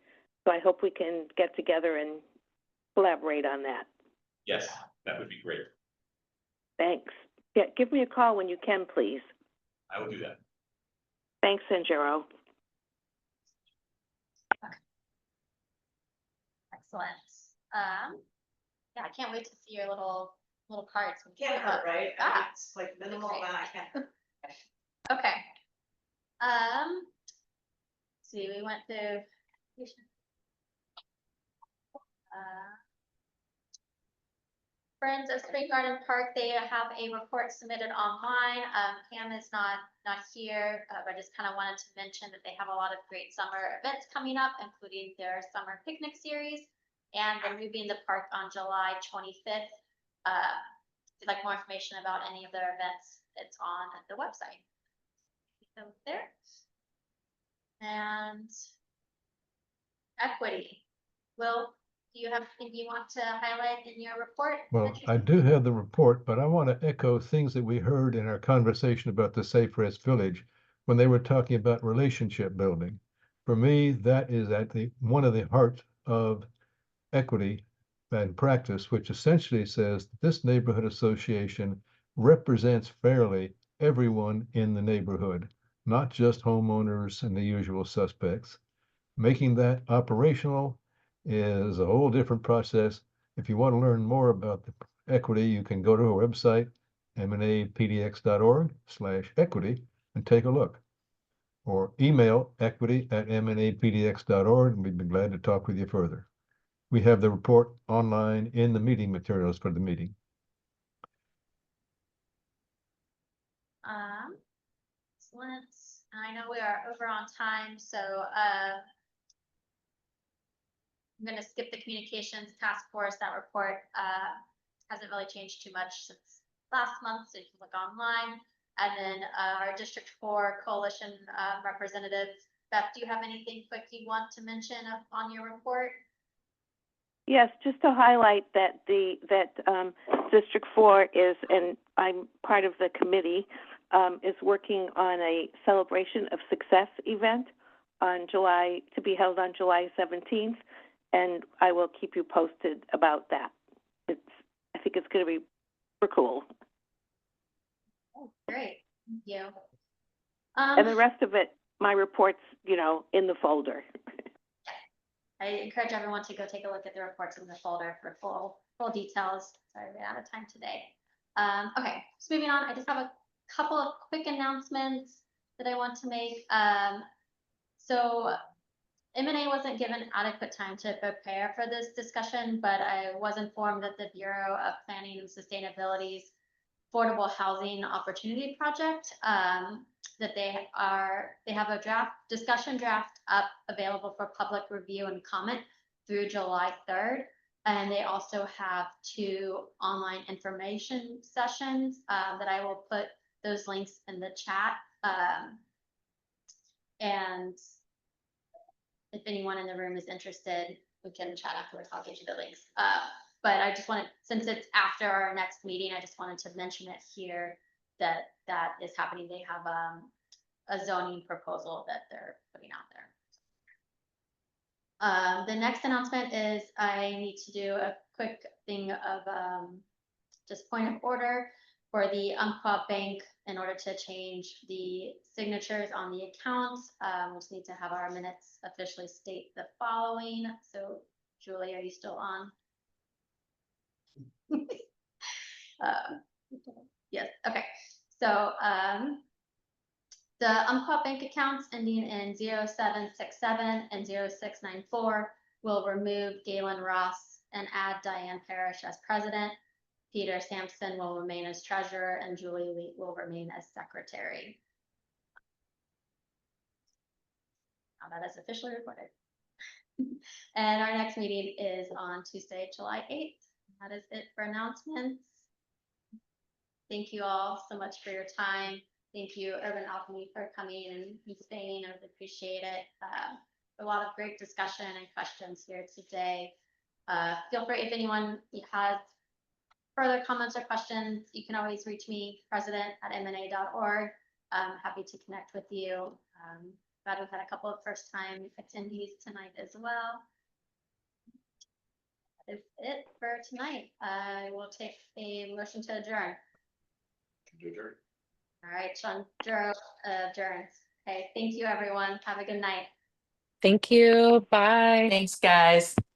So I hope we can get together and collaborate on that. Yes, that would be great. Thanks. Yeah, give me a call when you can, please. I will do that. Thanks, Sanjuro. Excellent. Yeah, I can't wait to see your little little cards. Can't hurt, right? I mean, Ah, it's like minimal okay. amount, I can't. Okay. See, we went through. Friends of Spring Garden Park, they have a report submitted online. Pam is not here, but I just kind of wanted to mention that they have a lot of great summer events coming up, including their summer picnic series, and they're moving the park on July 25th. If you'd like more information about any of their events, it's on the website. So there. And equity. Will, do you have anything you want to highlight in your report? Well, I do have the report, but I want to echo things that we heard in our conversation about the Safe Rest Village when they were talking about relationship building. For me, that is at one of the heart of equity and practice, which essentially says that this neighborhood association represents fairly everyone in the neighborhood, not just homeowners and the usual suspects. Making that operational is a whole different process. If you want to learn more about the equity, you can go to our website, mnapdx.org/equity, and take a look. Or email equity@mnapdx.org, and we'd be glad to talk with you further. We have the report online in the meeting materials for the meeting. Excellent. I know we are over on time, so I'm going to skip the communications task force. That report hasn't really changed too much since last month, so you can look online. And then our District 4 Coalition representative, Beth, do you have anything quick you want to mention on your report? Yes, just to highlight that District 4 is, and I'm part of the committee, is working on a celebration of success event to be held on July 17th, and I will keep you posted about that. I think it's going to be super cool. Oh, great, thank you. And the rest of it, my report's, in the folder. I encourage everyone to go take a look at the reports in the folder for full details. Sorry, we're out of time today. Okay, so moving on, I just have a couple of quick announcements that I want to make. So M&A wasn't given adequate time to prepare for this discussion, but I was informed that the Bureau of Planning and Sustainability's Affordable Housing Opportunity Project, that they have a discussion draft up available for public review and comment through July 3rd. And they also have 2 online information sessions that I will put those links in the chat. And if anyone in the room is interested, we can chat afterwards. I'll get you the links. But I just wanted, since it's after our next meeting, I just wanted to mention it here that is happening. They have a zoning proposal that they're putting out there. The next announcement is I need to do a quick thing of just point of order for the Umpqua Bank in order to change the signatures on the accounts. We just need to have our minutes officially state the following. So Julie, are you still on? Yes, okay. So the Umpqua Bank accounts ending in 0767 and 0694 will remove Galen Ross and add Diane Parrish as president. Peter Sampson will remain as treasurer and Julie Lee will remain as secretary. Now that is officially recorded. And our next meeting is on Tuesday, July 8th. That is it for announcements. Thank you all so much for your time. Thank you, Urban Alchemy, for coming and staying. I really appreciate it. A lot of great discussion and questions here today. Feel free, if anyone has further comments or questions, you can always reach me, president@mna.org. I'm happy to connect with you. Glad we've had a couple of first-time attendees tonight as well. That is it for tonight. I will take a motion to adjourn. All right, Sean, adjourns. Okay, thank you, everyone. Have a good night. Thank you. Bye. Thanks, guys.